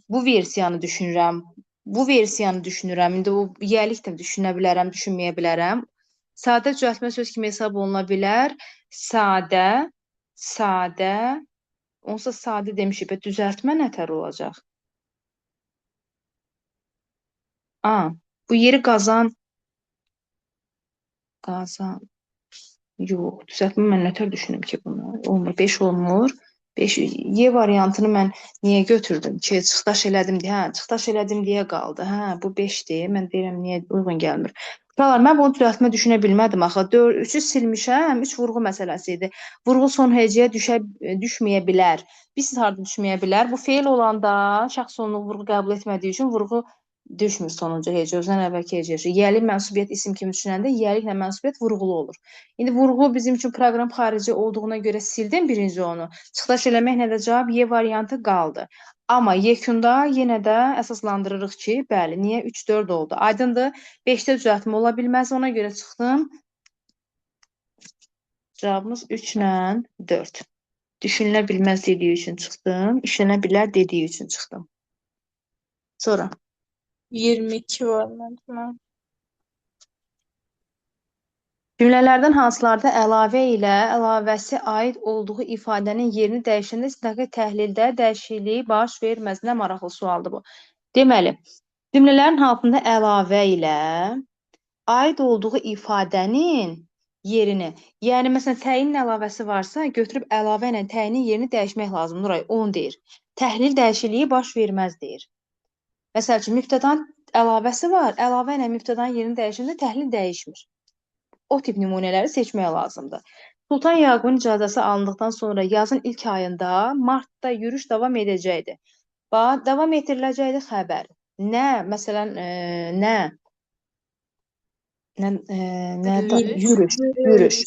bu versiyanı düşünürəm. Bu versiyanı düşünürəm. İndi o yəlik də düşünə bilərəm, düşünməyə bilərəm. Sadə düzəltmə söz kimi hesab oluna bilər. Sadə, sadə, onsa sadə demişik, düzəltmə nətər olacaq? Bu yeri qazan, qazan, Yox, düzəltmə mən nətər düşünüm ki bunu? Olmur, 5 olmur. 5 Y variantını mən niyə götürdüm ki, çıxdaş elədim deyə, çıxdaş elədim deyə qaldı. Hə, bu 5-dir. Mən deyirəm niyə uyğun gəlmir. Uşaqlar, mən bunu düzəltmə düşünə bilmədim axı. 3-ü silmişəm, 3 vurğu məsələsi idi. Vurğu son hecəyə düşməyə bilər. Biz harda düşməyə bilər? Bu feil olanda şəxs sonluq vurğu qəbul etmədiyi üçün vurğu düşmür sonuncu hecə, özündən əvvəlki hecə. Yəli mənsubiyyət isim kimi düşünəndə yəliklə mənsubiyyət vurğulu olur. İndi vurğu bizim üçün proqram xarici olduğuna görə sildim birinci onu. Çıxdaş eləməklə də cavab Y variantı qaldı. Amma yekunda yenə də əsaslandırırıq ki, bəli, niyə 3-4 oldu? Aydındır, 5-də düzəltmə ola bilməz, ona görə çıxdım. Cavabımız 3 ilə 4. Düşünülə bilməz dediyi üçün çıxdım, işlənə bilər dediyi üçün çıxdım. Sonra. 22 var məndə. Cümlələrdən hansılarda əlavə ilə əlavəsi aid olduğu ifadənin yerini dəyişəndə istinaqi təhlildə dəyişiklik baş verməz. Nə maraqlı sualdır bu. Deməli, cümlələrin hansında əlavə ilə aid olduğu ifadənin yerini, yəni məsələn təyinin əlavəsi varsa, götürüb əlavə ilə təyinin yerini dəyişmək lazım. Nuray 10 deyir. Təhlil dəyişikliyi baş verməz deyir. Məsəl üçün mübtədanın əlavəsi var, əlavə ilə mübtədanın yerini dəyişəndə təhlil dəyişmir. O tip nümunələri seçmək lazımdır. Sultan Yaqubun icazəsi alındıqdan sonra yazın ilk ayında martda yürüş davam edəcəkdi. Davam etdiriləcəkdi xəbər. Nə, məsələn, yürüş.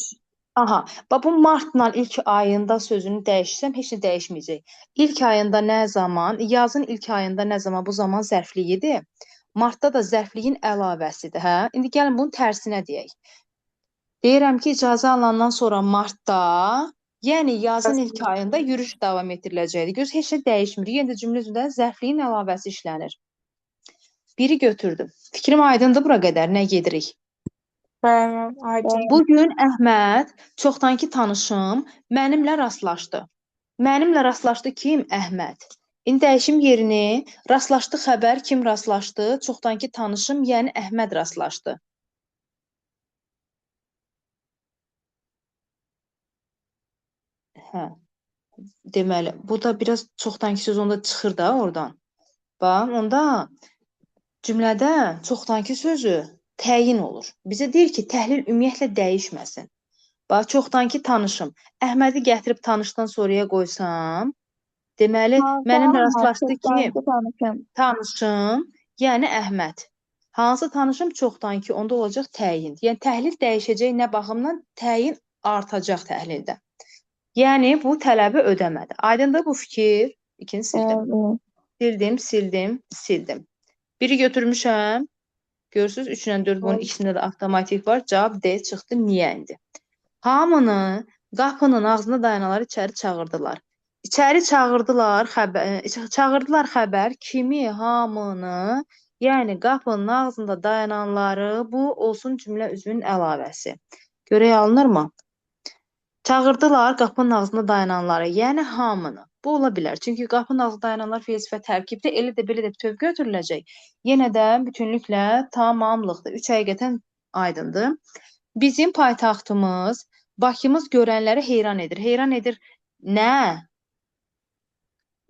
Aha, bu martla ilk ayında sözünü dəyişsəm heç nə dəyişməyəcək. İlk ayında nə zaman? Yazın ilk ayında nə zaman? Bu zaman zərfliyidir. Martda da zərfliyin əlavəsidir, hə? İndi gəlin bunun tərsinə deyək. Deyirəm ki, icazə alınandan sonra martda, yəni yazın ilk ayında yürüş davam etdiriləcəkdir. Göz heç nə dəyişmir. Yenə də cümlə üzrə zərfliyin əlavəsi işlənir. Biri götürdüm. Fikrim aydındır bura qədər. Nə gedirik? Bəli, aydın. Bugün Əhməd çoxdankı tanışım mənimlə rastlaşdı. Mənimlə rastlaşdı kim? Əhməd. İndi dəyişim yerini rastlaşdı xəbər kim rastlaşdı? Çoxdankı tanışım, yəni Əhməd rastlaşdı. Hə. Deməli, bu da biraz çoxdankı söz onda çıxır da oradan. Bax, onda cümlədə çoxdankı sözü təyin olur. Bizə deyir ki, təhlil ümumiyyətlə dəyişməsin. Bax, çoxdankı tanışım. Əhmədi gətirib tanışdan sonraya qoysam, deməli, mənimlə rastlaşdı ki, tanışım, yəni Əhməd. Hansı tanışım? Çoxdankı, onda olacaq təyin. Yəni, təhlil dəyişəcək nə baxımdan? Təyin artacaq təhlildə. Yəni, bu tələbi ödəmədi. Aydındır bu fikir? İkini sildim. Sildim. Biri götürmüşəm. Görürsünüz, 3 ilə 4 bunun ikisində də avtomatik var. Cavab D çıxdı. Niyə indi? Hamını qapının ağzında dayananları içəri çağırdılar. İçəri çağırdılar xəbər kimi, hamını, yəni qapının ağzında dayananları, bu olsun cümlə üzvünün əlavəsi. Görək alınırmı? Çağırdılar qapının ağzında dayananları, yəni hamını. Bu ola bilər. Çünki qapının ağzında dayananlar feil sifət tərkibdə elə də belə də bütöv götürüləcək. Yenə də bütünlüklə tamamlıqdır. 3 həqiqətən aydındır. Bizim paytaxtımız, Bakımız görənləri heyran edir. Heyran edir nə?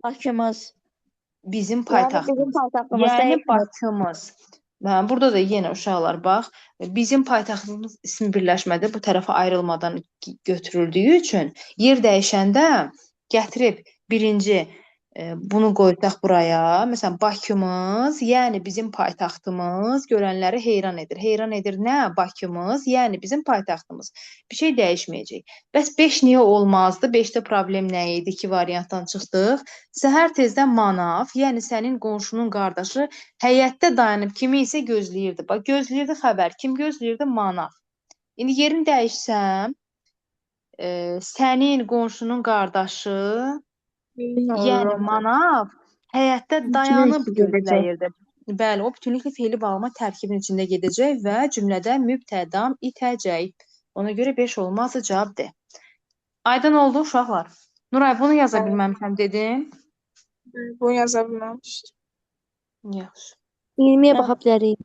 Bakımız. Bizim paytaxtımız. Yəni Bakımız. Burada da yenə uşaqlar bax, bizim paytaxtımız ismi birləşmədə bu tərəfə ayrılmadan götürüldüyü üçün yer dəyişəndə gətirib birinci bunu qoydaq buraya. Məsələn, Bakımız, yəni bizim paytaxtımız görənləri heyran edir. Heyran edir nə? Bakımız, yəni bizim paytaxtımız. Bir şey dəyişməyəcək. Bəs 5 niyə olmazdı? 5-də problem nə idi? 2 variantdan çıxdıq. Səhər tezdən manav, yəni sənin qonşunun qardaşı həyətdə dayanıb kimi isə gözləyirdi. Bax, gözləyirdi xəbər. Kim gözləyirdi? Manav. İndi yerini dəyişsəm, sənin qonşunun qardaşı, yəni manav həyətdə dayanıb gözləyirdi. Bəli, o bütünlüklə feili bağlama tərkibinin içində gedəcək və cümlədə mübtədam itəcək. Ona görə 5 olmazsa cavab D. Aydın oldu uşaqlar. Nuray, bunu yaza bilməmişəm dedim. Bunu yaza bilməmişdim. Yaxşı. 20-yə baxa bilərik.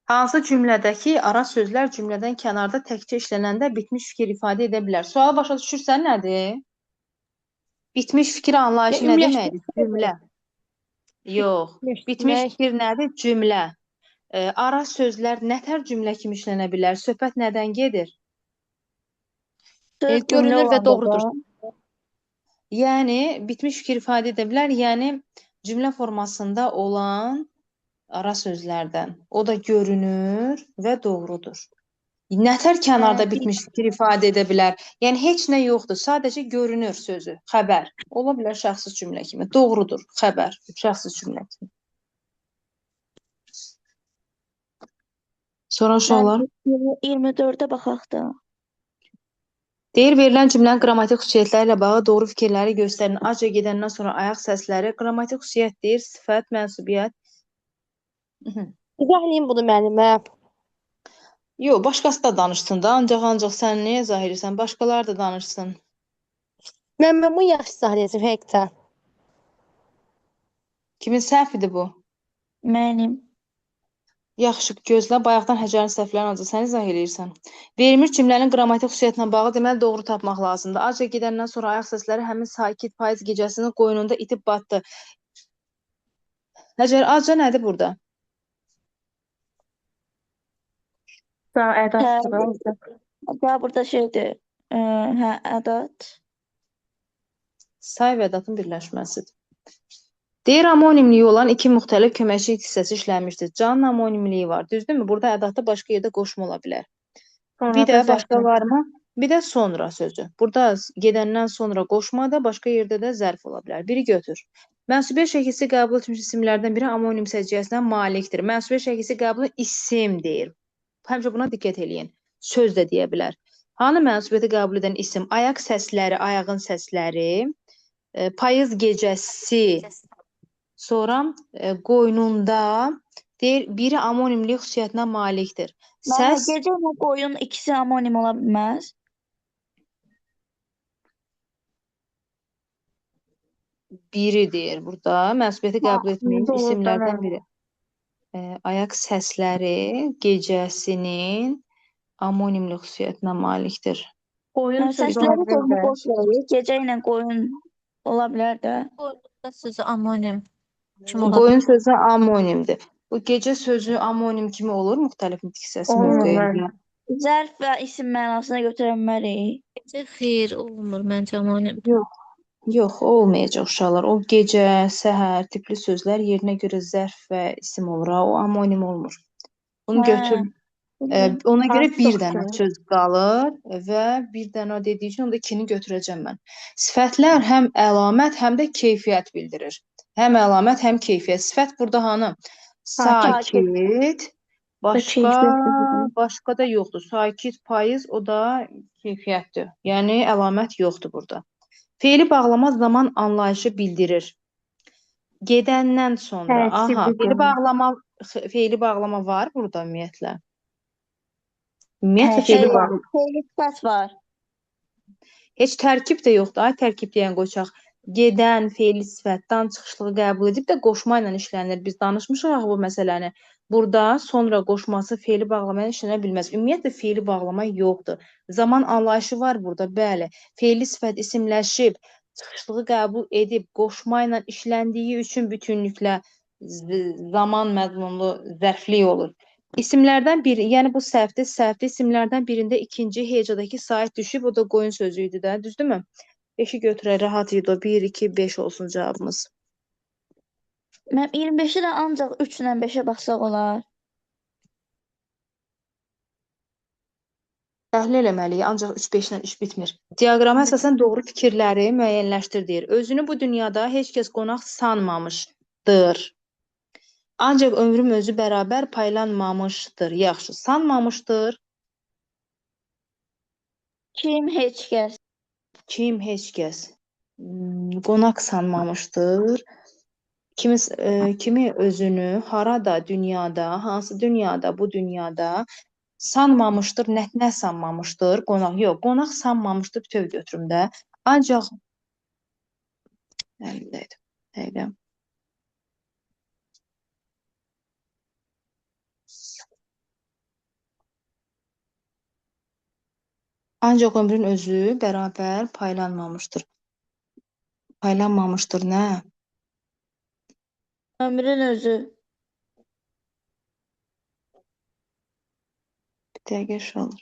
Hansı cümlədəki ara sözlər cümlədən kənarda təkcə işlənəndə bitmiş fikir ifadə edə bilər? Sualı başa düşürsən nədir? Bitmiş fikir anlayışı nə deməkdir? Cümlə. Yox. Bitmiş Ümumiləşdirmək. fikir nədir? Cümlə. Ara sözlər nətər cümlə kimi işlənə bilər? Söhbət nədən gedir? Söz cümlə Görünür və olanda doğrudur. da. Yəni, bitmiş fikir ifadə edə bilər. Yəni, cümlə formasında olan ara sözlərdən. O da görünür və doğrudur. Nətər kənarda bitmiş fikir ifadə edə bilər? Yəni, heç nə yoxdur. Sadəcə görünür sözü, xəbər. Ola bilər şəxsi cümlə kimi. Doğrudur, xəbər, şəxsi cümlə kimi. Sonra uşaqlar. 24-ə baxaq da. Deyir, verilən cümlənin qrammatik xüsusiyyətləri ilə bağlı doğru fikirləri göstərin. Acı gedəndən sonra ayaq səsləri. Qrammatik xüsusiyyət deyir, sifət, mənsubiyyət. İzahlayın bunu müəllimə. Yox, başqası da danışsın da. Ancaq sən niyə izah edirsən? Başqaları da danışsın. Mən bunu yaxşı izahlayacağım həqiqətən. Kimin səhvidir bu? Mənim. Yaxşı, gözlə. Bayaqdan Həcərin səhvlərini ancaq sən izah edirsən. Verilmiş cümlənin qrammatik xüsusiyyətinə bağlı deməli doğru tapmaq lazımdır. Acı gedəndən sonra ayaq səsləri həmin sakit payız gecəsinin qoynunda itib batdı. Həcər, acı nədir burada? Daha ədatdır. Daha burada şeydir. Hə, ədat. Say və ədatın birləşməsidir. Deyir, amonimliyi olan iki müxtəlif köməkçi hissəsi işlənmişdir. Canın amonimliyi var. Düzdürmü? Burada ədatda başqa yerdə qoşma ola bilər. Bir də başqa varmı? Bir də sonra sözü. Burada gedəndən sonra qoşma da başqa yerdə də zərf ola bilər. Biri götür. Mənsubiyyət şəkilsi qəbul etmiş isimlərdən biri amonim səciyyəsinə malikdir. Mənsubiyyət şəkilsi qəbulu isim deyir. Həmişə buna diqqət eləyin. Söz də deyə bilər. Hanı mənsubiyyəti qəbul edən isim? Ayaq səsləri, ayağın səsləri, payız gecəsi, sonra qoynunda deyir, biri amonimlik xüsusiyyətinə malikdir. Səs Gecə ilə qoyun ikisi amonim ola bilməz. biri deyir burada. Mənsubiyyəti qəbul etmiş doğrudan isimlərdən biri. Ayaq səsləri gecəsinin amonimlik xüsusiyyətinə malikdir. Qoyun sözü Səsləri olabilir qoyunu də. boş verir. Gecə ilə qoyun ola bilər də. Qoyunda sözü anonim kim ola Qoyun sözü amonimdir. Bu gecə sözü amonim kimi olur müxtəlif nitq hissəsi Olmur, mövqeyində. Zərf və isim mənasına götürə bilmərik. Gecə xeyir olmur məncə anonim. Yox, olmayacaq uşaqlar. O gecə, səhər tipli sözlər yerinə görə zərf və isim olur. O amonim olmur. Bunu götür. Ona görə Hansı bir çox dənə kimi? söz qalır və bir dənə dediyi üçün onda ikini götürəcəm mən. Sifətlər həm əlamət, həm də keyfiyyət bildirir. Həm əlamət, həm keyfiyyət. Sifət burada hanı? Sakit. Başqa da yoxdur. Sakit, payız, o da keyfiyyətdir. Yəni əlamət yoxdur burada. Feili bağlama zaman anlayışı bildirir. Gedəndən sonra. Aha, feili bağlama var burada ümumiyyətlə. Ümumiyyətlə feili bağlama. Feili sifət var. Heç tərkib də yoxdur. Ay tərkib deyən qoçaq. Gedən, feili sifətdən çıxışlığı qəbul edib də qoşma ilə işlənir. Biz danışmışıq bu məsələni. Burada sonra qoşması feili bağlamaya işlənə bilməz. Ümumiyyətlə feili bağlama yoxdur. Zaman anlayışı var burada, bəli. Feili sifət isimləşib, çıxışlığı qəbul edib, qoşma ilə işləndiyi üçün bütünlüklə zaman məzmunlu zərflik olur. İsimlərdən biri, yəni bu səhvdir, isimlərdən birində ikinci hecadakı sait düşüb, o da qoyun sözüydü də, düzdürmü? 5-i götürək, rahat idi o, 1, 2, 5 olsun cavabımız. Mən 25-i də ancaq 3 ilə 5-ə baxsaq olar. Təhlil eləməliyik, ancaq 3-5 ilə iş bitmir. Diaqrama əsasən doğru fikirləri müəyyənləşdir deyir. Özünü bu dünyada heç kəs qonaq sanmamışdır. Ancaq ömrüm özü bərabər paylanmamışdır. Yaxşı, sanmamışdır. Kim, heç kəs. Kim, heç kəs. Qonaq sanmamışdır. Kimi özünü harada, dünyada, hansı dünyada, bu dünyada sanmamışdır, nə sanmamışdır? Qonaq, yox, qonaq sanmamışdır, bütöv götürüm də. Ancaq Ancaq ömrün özü bərabər paylanmamışdır. Paylanmamışdır nə? Ömrün özü. Bir dəqiqə şalır.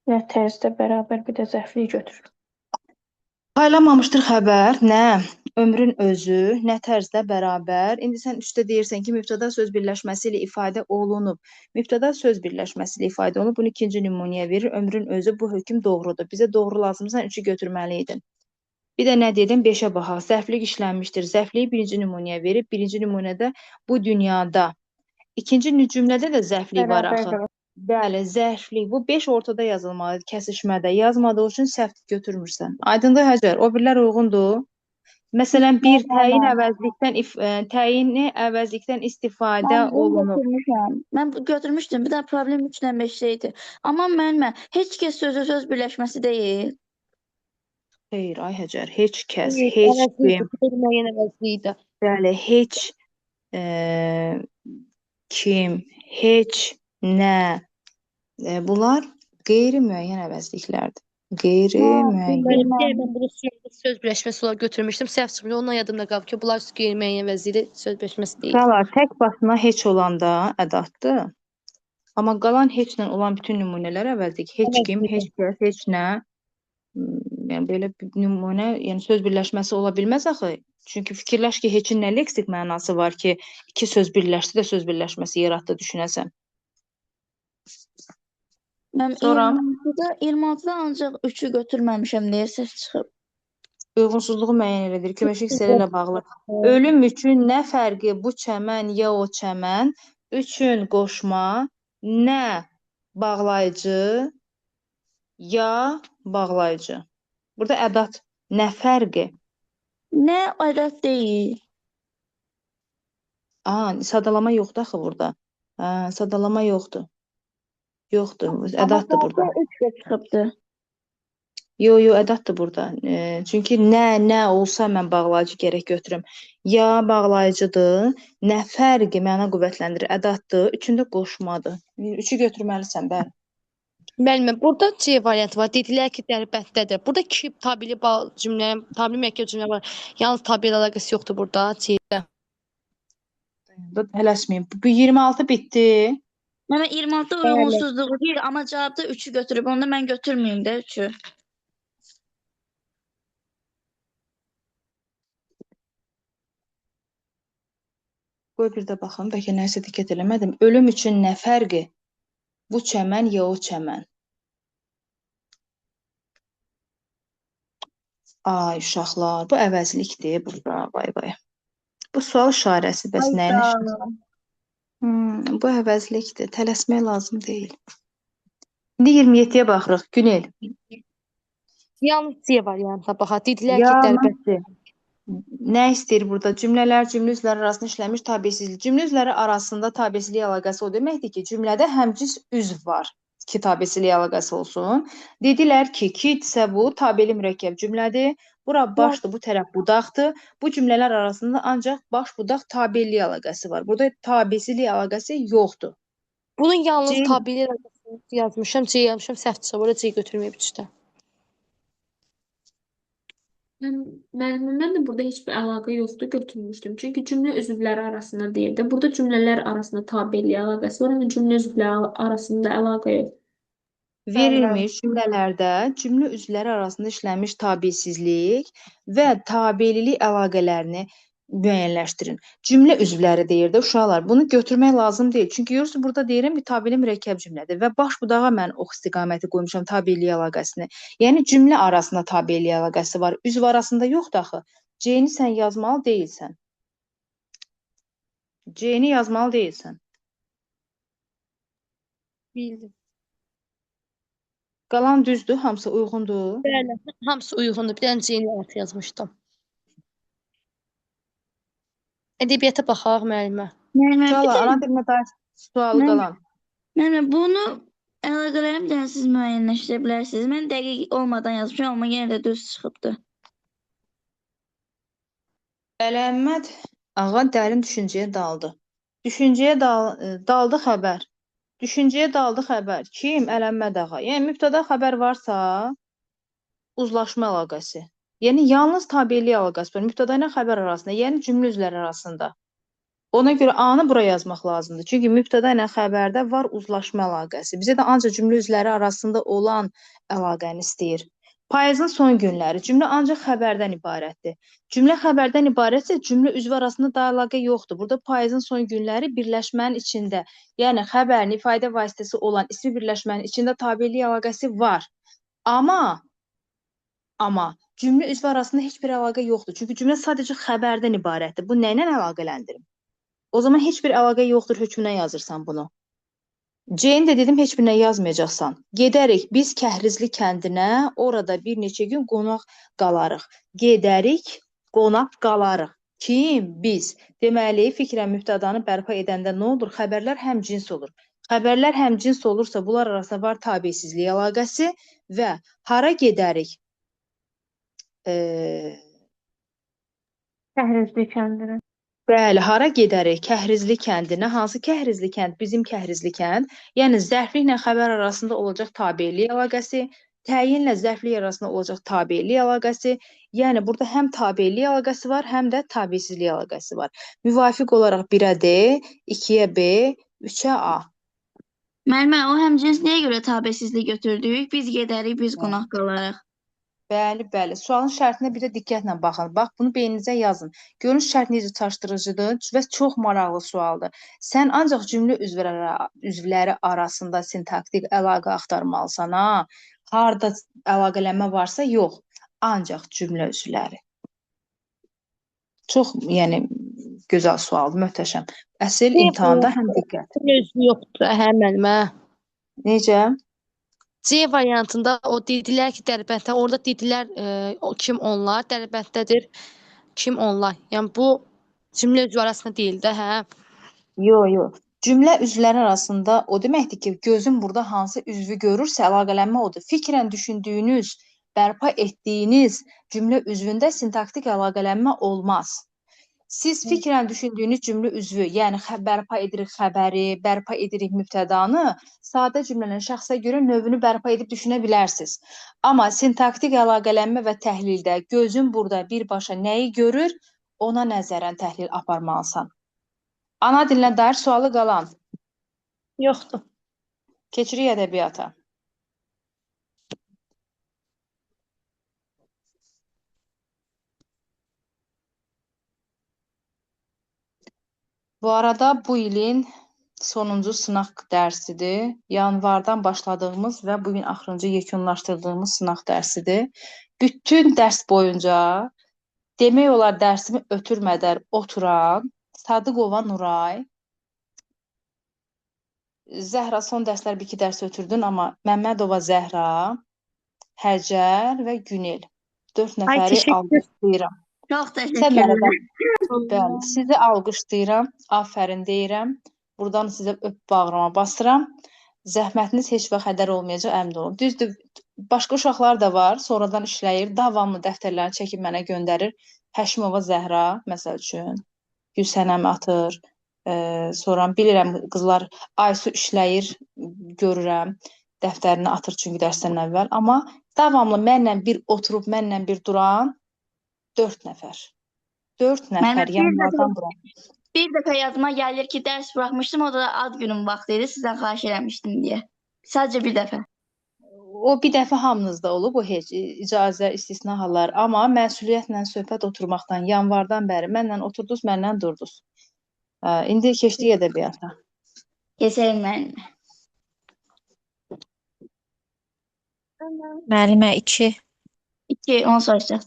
Nə tərzdə bərabər bir də zəfliyi götür. Paylanmamışdır xəbər nə? Ömrün özü nə tərzdə bərabər. İndi sən üstə deyirsən ki, mübtəda söz birləşməsi ilə ifadə olunub. Mübtəda söz birləşməsi ilə ifadə olunub. Bunu ikinci nümunəyə verir. Ömrün özü bu hökm doğrudur. Bizə doğru lazımsa 3-ü götürməliydin. Bir də nə dedim? 5-ə baxaq. Zərflik işlənmişdir. Zərfliyi birinci nümunəyə verib. Birinci nümunədə bu dünyada. İkinci cümlədə də zərflik var axı. Bərabər. Bəli, zərflik. Bu 5 ortada yazılmalıdır, kəsişmədə. Yazmadığı üçün səhv götürmürsən. Aydındır Həcər? O birlər uyğundur. Məsələn, bir təyin əvəzlikdən təyini əvəzlikdən istifadə Mən bunu olunub. götürmüşəm. Mən götürmüşdüm. Bir də problem 3-lə 5-də idi. Amma müəllimə, heç kəs sözü söz birləşməsi deyil. Xeyr, ay Həcər, heç kəs, Evet, heç əvəzliydi. kim, Qeyri-müəyyən əvəzliydi. bəli, heç e, kim, heç nə, bunlar qeyri-müəyyən əvəzliklərdir. Qeyri-müəyyən. Mən mən bunu söz birləşməsi olaraq götürmüşdüm. Səhv çıxmıyor. Ondan yadımda qalıb ki, bunlar qeyri-müəyyən əvəzlikdir, söz birləşməsi deyil. Uşaqlar, tək başına heç olanda ədatdır. Amma qalan heçlə olan bütün nümunələr əvəzlik. Heç kim, heç kəs, heç nə. Yəni belə bir nümunə, yəni söz birləşməsi ola bilməz axı. Çünki fikirləş ki, heçin nə leksik mənası var ki, iki söz birləşdi də söz birləşməsi yaratdı düşünəsən. Mən Sonra 26-da ancaq 3-ü götürməmişəm deyə səhv çıxıb. uyğunsuzluğu müəyyən edir. Köməkçi hissələri ilə bağlı. Ölüm üçün nə fərqi bu çəmən ya o çəmən? Üçün qoşma nə bağlayıcı ya bağlayıcı. Burada ədat nə fərqi? Nə ədəd deyil. Sadalama yoxdur axı burada. Sadalama yoxdur. Yoxdur, ədatdır burada. Amma 3 də çıxıbdı. Yo, ədatdır burada. Çünki nə olsa mən bağlayıcı gərək götürüm. Ya bağlayıcıdır, nə fərqi məna qüvvətləndirir, ədatdır, üçündə qoşmadır. 3-ü götürməlisən, bəli. Müəllimə, burada C variantı var. Dedilər ki, dərbəndədir. Burada ki, tabeli cümlə, tabeli mürəkkəb cümlə var. Yalnız tabel əlaqəsi yoxdur burada C-də. Tələsməyin. Bu 26 bitdi. Mən 26-da uyğunsuzluğu deyil, amma cavabda 3-ü götürüb. Onda mən götürməyim də 3-ü. Qoy bir də baxın, bəlkə nəsə diqqət eləmədim. Ölüm üçün nə fərqi? Bu çəmən ya o çəmən? Ay uşaqlar, bu əvəzlikdir burada, vay. Bu sual işarəsi, bəs nəyin işarəsi? Bu əvəzlikdir, tələsmək lazım deyil. İndi 27-yə baxırıq, Günel. Yalnız C variantına baxaq. Dedilər ki, Yalnız dərbənd. Nə istəyir burada? Cümlələr, cümlə üzvləri arasında işlənmiş tabesizlik. Cümlə üzvləri arasında tabesizlik əlaqəsi o deməkdir ki, cümlədə həmcins üzv var ki, tabesizlik əlaqəsi olsun. Dedilər ki, kitsə bu tabeli mürəkkəb cümlədir. Bura başdır, bu tərəf budaqdır. Bu cümlələr arasında ancaq baş budaq tabellik əlaqəsi var. Burada tabesizlik əlaqəsi yoxdur. Bunun yalnız C. tabeli əlaqəsi yazmışam, C yazmışam, səhv çıxıb. Burada C götürməyib üçdə. Müəllimə, mən də burada heç bir əlaqə yoxdur, götürmüşdüm. Çünki cümlə üzvləri arasında deyildi. Burada cümlələr arasında tabellik əlaqəsi var, amma cümlə üzvləri arasında əlaqə yox. Verilmiş cümlələrdə cümlə üzvləri arasında işlənmiş tabesizlik və tabelilik əlaqələrini müəyyənləşdirin. Cümlə üzvləri deyir də uşaqlar. Bunu götürmək lazım deyil. Çünki görürsünüz burada deyirəm bir tabeli mürəkkəb cümlədir və baş budağa mən ox istiqaməti qoymuşam tabelilik əlaqəsini. Yəni cümlə arasında tabelilik əlaqəsi var. Üzv arasında yoxdur axı. C-ni sən yazmalı deyilsən. C-ni yazmalı deyilsən. Bildim. Qalan düzdür, hamısı uyğundur. Bəli, hamısı uyğundur. Bir dənə C-ni altı yazmışdım. Ədəbiyyata baxaq müəllimə. Uşaqlar, ana dilinə dair sualı qalan. Müəllimə, bunu əlaqələri bir dənə siz müəyyənləşdirə bilərsiniz. Mən dəqiq olmadan yazmışam, amma yenə də düz çıxıbdı. Ələmmət ağa dərin düşüncəyə daldı. Düşüncəyə daldı xəbər. Düşüncəyə daldı xəbər. Kim? Ələmməd ağa. Yəni mübtəda xəbər varsa, uzlaşma əlaqəsi. Yəni yalnız tabelilik əlaqəsi var. Mübtəda ilə xəbər arasında, yəni cümlə üzvləri arasında. Ona görə A-nı bura yazmaq lazımdır. Çünki mübtəda ilə xəbərdə var uzlaşma əlaqəsi. Bizə də ancaq cümlə üzvləri arasında olan əlaqəni istəyir. Payızın son günləri. Cümlə ancaq xəbərdən ibarətdir. Cümlə xəbərdən ibarətsə, cümlə üzvü arasında da əlaqə yoxdur. Burada payızın son günləri birləşmənin içində, yəni xəbərin ifadə vasitəsi olan ismi birləşmənin içində tabelilik əlaqəsi var. Amma cümlə üzvü arasında heç bir əlaqə yoxdur. Çünki cümlə sadəcə xəbərdən ibarətdir. Bu nə ilə əlaqələndirim? O zaman heç bir əlaqə yoxdur hökmünə yazırsan bunu. C-ni də dedim, heç birinə yazmayacaqsan. Gedərik biz Kəhrizli kəndinə, orada bir neçə gün qonaq qalarıq. Gedərik, qonaq qalarıq. Kim? Biz. Deməli, fikrən mübtədanı bərpa edəndə nə olur? Xəbərlər həmcins olur. Xəbərlər həmcins olursa, bunlar arasında var tabesizlik əlaqəsi və hara gedərik? Kəhrizli kəndinə. Bəli, hara gedərik? Kəhrizli kəndinə. Hansı Kəhrizli kənd? Bizim Kəhrizli kənd. Yəni, zərfliklə xəbər arasında olacaq tabelilik əlaqəsi, təyinlə zərflik arasında olacaq tabelilik əlaqəsi. Yəni, burada həm tabelilik əlaqəsi var, həm də tabesizlik əlaqəsi var. Müvafiq olaraq 1-ə D, 2-yə B, 3-ə A. Müəllimə, o həmcins niyə görə tabesizlik götürdük? Biz gedərik, biz qonaq qalarıq. Bəli, bəli. Sualın şərtinə bir də diqqətlə baxın. Bax, bunu beyninizə yazın. Görün şərt necə çaşdırıcıdır və çox maraqlı sualdır. Sən ancaq cümlə üzvləri arasında sintaktik əlaqə axtarmalısan, ha? Harda əlaqələnmə varsa, yox. Ancaq cümlə üzvləri. Çox, yəni, gözəl sualdır, möhtəşəm. Əsl imtahanda həm diqqət. Özü yoxdur, hə müəllimə. Necə? C variantında o dedilər ki, Dərbənddə, orada dedilər kim onlar, Dərbəndədir, kim onlar. Yəni bu cümlə üzvü arasında deyil də, hə? Yox. Cümlə üzvləri arasında o deməkdir ki, gözün burada hansı üzvü görürsə əlaqələnmə odur. Fikrən düşündüyünüz, bərpa etdiyiniz cümlə üzvündə sintaktik əlaqələnmə olmaz. Siz fikrən düşündüyünüz cümlə üzvü, yəni bərpa edirik xəbəri, bərpa edirik mübtədanı, sadə cümlənin şəxsə görə növünü bərpa edib düşünə bilərsiniz. Amma sintaktik əlaqələnmə və təhlildə gözün burada birbaşa nəyi görür, ona nəzərən təhlil aparmalısan. Ana dilinə dair sualı qalan. Yoxdur. Keçirik ədəbiyyata. Bu arada bu ilin sonuncu sınaq dərsidir. Yanvardan başladığımız və bugün axırıncı yekunlaşdırdığımız sınaq dərsidir. Bütün dərs boyunca demək olar dərsimi ötürmədən oturan Sadıqova Nuray, Zəhra son dərslər 1-2 dərs ötürdün, amma Məmmədova Zəhra, Həcər və Günel 4 nəfəri alqışlayıram. Çox təşəkkürlər. Bəli, sizi alqışlayıram, afərin deyirəm. Buradan sizə öp bağrıma basıram. Zəhmətiniz heç vaxt hədər olmayacaq, əmin olun. Düzdür, başqa uşaqlar da var, sonradan işləyir, davamlı dəftərlərini çəkib mənə göndərir. Həşimova Zəhra, məsəl üçün, Gülsənəm atır. Sonra bilirəm, qızlar Aysu işləyir, görürəm, dəftərini atır çünki dərsdən əvvəl. Amma davamlı mənlə bir oturub, mənlə bir duran 4 nəfər. 4 nəfər yanlardan bura. Bir dəfə yadıma gəlir ki, dərs buraxmışdım, o da ad günüm vaxtı idi, sizdən xahiş eləmişdim deyə. Sadəcə bir dəfə. O bir dəfə hamınızda olub, o heç icazə, istisna hallar. Amma məsuliyyətlə söhbət oturmaqdan, yanvardan bəri mənlə oturdunuz, mənlə durdunuz. İndi keçdik ədəbiyyata. Keçək müəllimə. Müəllimə 2. 2, onu soruşacaq.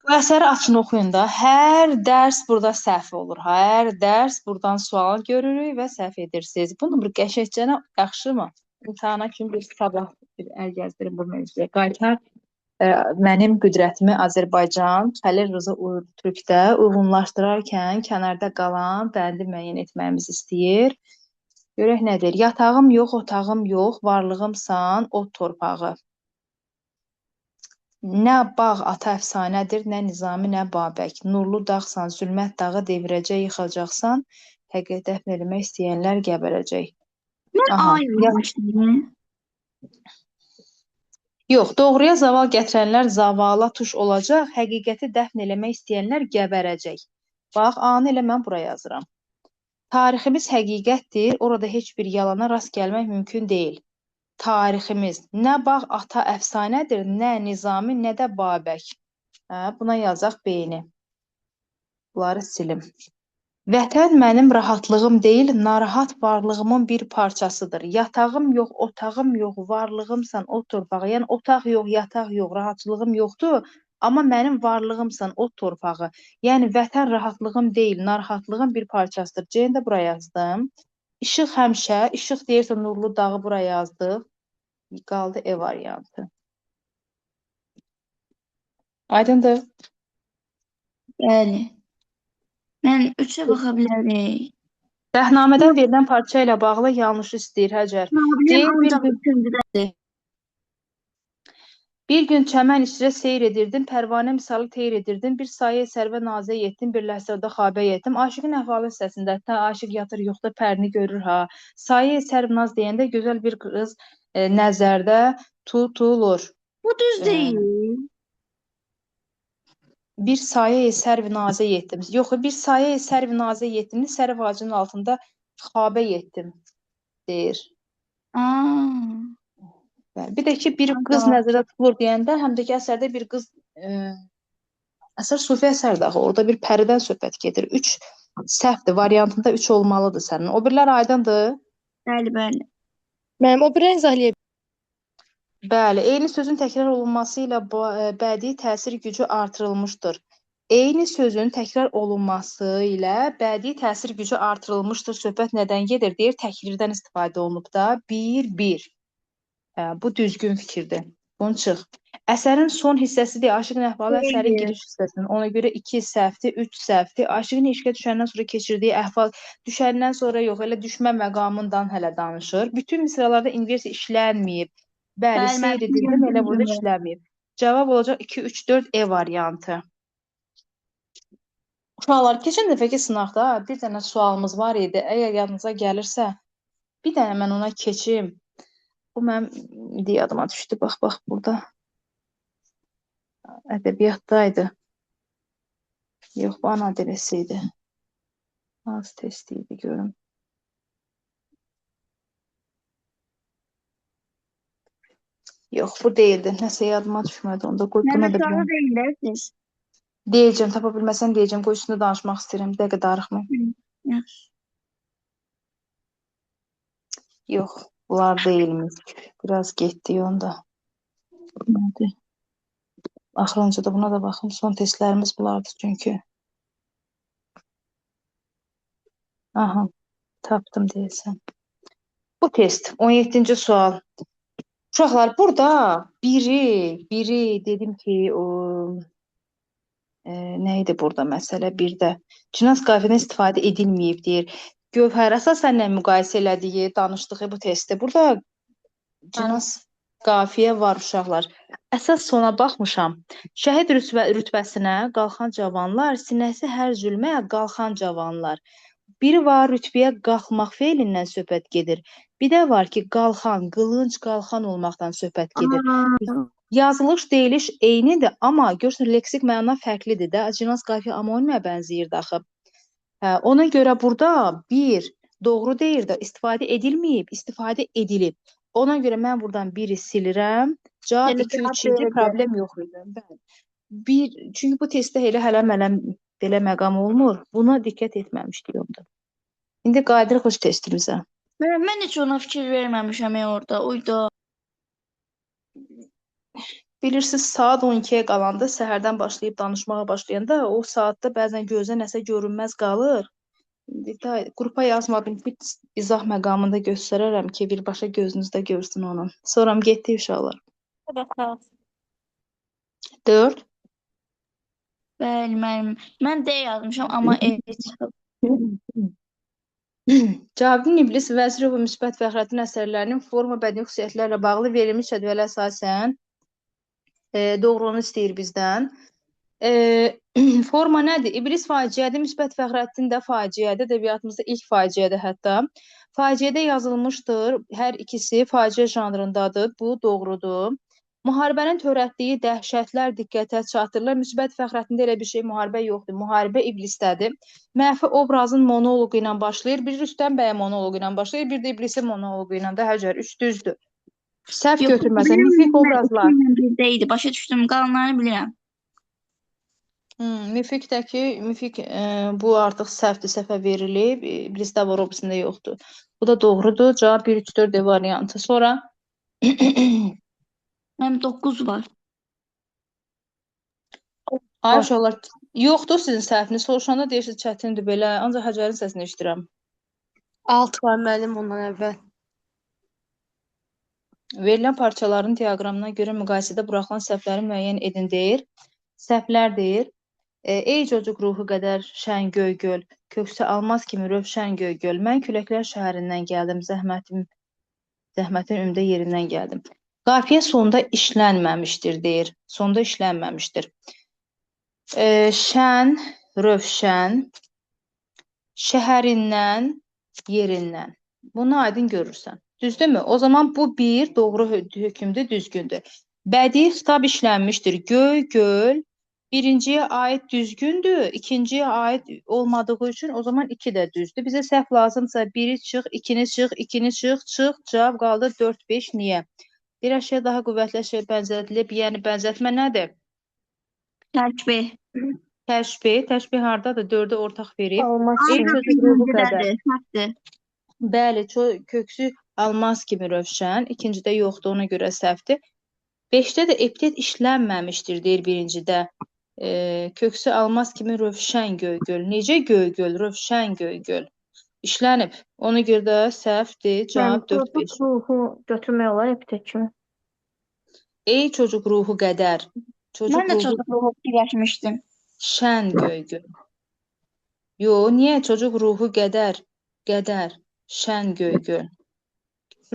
Bu əsəri açın oxuyun da. Hər dərs burada səhv olur. Hər dərs buradan sual görürük və səhv edirsiniz. Bunu bir qəşəngcənə yaxşımı? İmtahana kimi bir sabah əl gəzdirin bu mövzuya. Qaytar mənim qüdrətimi Azərbaycan Xəlil Rza Türkdə uyğunlaşdırarkən kənarda qalan bəndi müəyyən etməyimizi istəyir. Görək nədir? Yatağım yox, otağım yox, varlığımsan, ot torpağı. Nə bağ ata əfsanədir, nə Nizami, nə Babək. Nurlu dağsan, zülmət dağı devirəcək, yıxılacaqsan, həqiqət dəfn eləmək istəyənlər gəbərəcək. Mən A Aha. yazmışdım. Yox, doğruya zaval gətirənlər zavala tuş olacaq, həqiqəti dəfn eləmək istəyənlər gəbərəcək. Bax, A-nı elə mən bura yazıram. Tariximiz həqiqətdir, orada heç bir yalana rast gəlmək mümkün deyil. Tariximiz. Nə bağ ata əfsanədir, nə Nizami, nə də Babək. Buna yazaq B-ni. Bunları silim. Vətən mənim rahatlığım deyil, narahat varlığımın bir parçasıdır. Yatağım yox, otağım yox, varlığımsan o torpağı. Yəni otaq yox, yataq yox, rahatlığım yoxdur, amma mənim varlığımsan o torpağı. Yəni vətən rahatlığım deyil, narahatlığım bir parçasıdır. C-ni də buraya yazdım. İşıq həmişə, işıq deyirsə nurlu dağı buraya yazdıq. Qaldı E variantı. Aydındır. Bəli. Mən 3-ə baxa bilərik. Dəhnamədən verilən parça ilə bağlı yanlış istəyir Həcər. Deyir, Ancaq üçüncüdədir. bir gün çəmən içrə seyr edirdim, pərvanə misalı teyr edirdim, bir sayə sərvə nazə yetdim, bir ləhzədə xabə yetdim. Aşıqın əhvalı hissəsində, hətta aşıq yatır, yoxda pərini görür ha. Sayə sərv naz deyəndə gözəl bir qız nəzərdə tutulur. Bu düz deyil. Bir sayə sərv nazə yetdim. Yox, bir sayə sərv nazə yetdim, sərv ağacının altında xabə yetdim deyir. Bir də ki, bir qız nəzərdə tutulur deyəndə, həm də ki, əsərdə bir qız, əsər sufi əsərdir axı, orada bir pəridən söhbət gedir. 3 səhvdir, variantında 3 olmalıdır sənin. O birlər aydındır? Bəli, bəli. Mənim o bir izahləyə Bəli, eyni sözün təkrar olunması ilə bədii təsir gücü artırılmışdır. Eyni sözün təkrar olunması ilə bədii təsir gücü artırılmışdır. Söhbət nədən gedir? Deyir, təkrirdən istifadə olunub da. 1-1. Bu düzgün fikirdir. Bunu çıx. Əsərin son hissəsidir. Aşığın əhvalı əsərin giriş hissəsidir. Ona görə 2 səhvdir, 3 səhvdir. Aşığın eşqə düşəndən sonra keçirdiyi əhval düşəndən sonra yox, elə düşmə məqamından hələ danışır. Bütün misralarda inversiya işlənməyib. Bəli, seyr edildim, elə burada işləməyib. Cavab olacaq 2, 3, 4 E variantı. Uşaqlar, keçən dəfəki sınaqda bir dənə sualımız var idi. Əgər yadınıza gəlirsə, bir dənə mən ona keçim. Bu mənim yadıma düşdü. Bax, burada. Ədəbiyyatdaydı. Yox, bu ana dilisi idi. Az testi idi, görüm. Yox, bu deyildi. Nəsə yadıma düşmədi onda. Mənim sualı deyilərsiniz. Deyəcəm, tapa bilməsən deyəcəm. Qoy üstündə danışmaq istəyirəm. Bir dəqiqə darıxmayın. Yox, bunlar deyilmiş. Biraz getdik onda. Axırıncı da buna da baxım. Son testlərimiz bunlardır çünki. Aha, tapdım deyəsən. Bu test, 17-ci sual. Uşaqlar, burada biri dedim ki, nə idi burada məsələ? Bir də cinas qafiyyədən istifadə edilməyib deyir. Gövhər əsasən nə müqayisə elədiyi, danışdığı bu testdə. Burada cinas qafiyə var uşaqlar. Əsas sona baxmışam. Şəhid rütbəsinə qalxan cavanlar, sinəsi hər zülmə qalxan cavanlar. Biri var, rütbəyə qalxmaq feilindən söhbət gedir. Bir də var ki, qalxan, qılınc qalxan olmaqdan söhbət gedir. Yazılış, deyiliş eynidir, amma görürsən, leksik məna fərqlidir də. Cinas qafiyə amonimə bənzəyir daxı. Ona görə burada bir, doğru deyir də, istifadə edilməyib, istifadə edilib. Ona görə mən buradan biri silirəm. Cavab 2, 3 idi, problem yox idi. Çünki bu testdə elə hələm-hələm belə məqam olmur. Buna diqqət etməmişdik onda. İndi qayıdırıq öz testimizə. Mən heç ona fikir verməmişəm orada. Uydu. Bilirsiniz, saat 12-yə qalanda, səhərdən başlayıb danışmağa başlayanda, o saatda bəzən gözə nəsə görünməz qalır. Qrupa yazmadım ki, izah məqamında göstərərəm ki, birbaşa gözünüzdə görsün onu. Sonra getdi uşaqlar. 4. Bəli, mən D yazmışam, amma E çıxıb. Cavabın İblis Vəzirov və Müsbət Fəxrəddin əsərlərinin forma bədii xüsusiyyətlərlə bağlı verilmiş cədvələ əsasən doğruluğunu istəyir bizdən. Forma nədir? İblis faciədir, Müsbət Fəxrəddin də faciədir, ədəbiyyatımızda ilk faciədir hətta. Faciədə yazılmışdır. Hər ikisi faciə janrındadır. Bu doğrudur. Müharibənin törətdiyi dəhşətlər diqqətə çatdırılır. Müsbət Fəxrəddində elə bir şey müharibə yoxdur. Müharibə iblisdədir. Mənfi obrazın monoloqu ilə başlayır. Bir Rüstəm bəyə monoloqu ilə başlayır. Bir də iblisin monoloqu ilə də Həcər. Üç düzdür. Səhv Yox, götürməsən. bilirəm, Mifik mən obrazlar. 2 ilə 1-də idi. Başa düşdüm. Qalanları bilirəm. Mifik bu artıq səhvdir, səhvə verilib. İblisdə var, obrisində yoxdur. Bu da doğrudur. Cavab 1, 3, 4 D variantı. Sonra Mənim 9 var. ay uşaqlar, yoxdur sizin səhviniz. Soruşanda deyirsiniz çətindir belə. Ancaq Həcərin səsini eşidirəm. 6 var müəllim ondan əvvəl. Verilən parçaların diaqramına görə müqayisədə buraxılan səhvləri müəyyən edin deyir. Səhvlər deyir. Ey cocuq ruhu qədər şən göy göl, köksü almaz kimi rövşən göy göl. Mən küləklər şəhərindən gəldim, zəhmətin ümdə yerindən gəldim. Qafiyə sonda işlənməmişdir deyir. Sonda işlənməmişdir. Şən, rövşən, şəhərindən, yerindən. Bunu aydın görürsən. Düzdürmü? O zaman bu bir doğru hökmdür, düzgündür. Bədii xitab işlənmişdir. Göy, göl. Birinciyə aid düzgündür, ikinciyə aid olmadığı üçün o zaman 2 də düzdür. Bizə səhv lazımsa 1-i çıx, 2-ni çıx, 2-ni çıx, çıx, cavab qaldı 4, 5. Niyə? Bir əşya daha qüvvətli əşya bənzədilib, yəni bənzətmə nədir? Tərkbih. Təşbih. Təşbih hardadır? 4-ü ortaq verib. Almaz Ey kimi. çocuk ruhu qədər. Səhvdir. Bəli, köksü almaz kimi rövşən. İkincidə yoxdur, ona görə səhvdir. 5-də də epitet işlənməmişdir, deyir birincidə. Köksü almaz kimi rövşən göy göl. Necə göy göl? Rövşən göy göl. İşlənib. Ona görə də səhvdir. Cavab 4, 5. Çocuk ruhu götürmək olar epitet kimi. Ey çocuk ruhu qədər. Çocuk Mən də ruhu çocuk ruhu fikirləşmişdim. şən göy göl. Yo, niyə? Çocuk ruhu qədər, şən göy göl.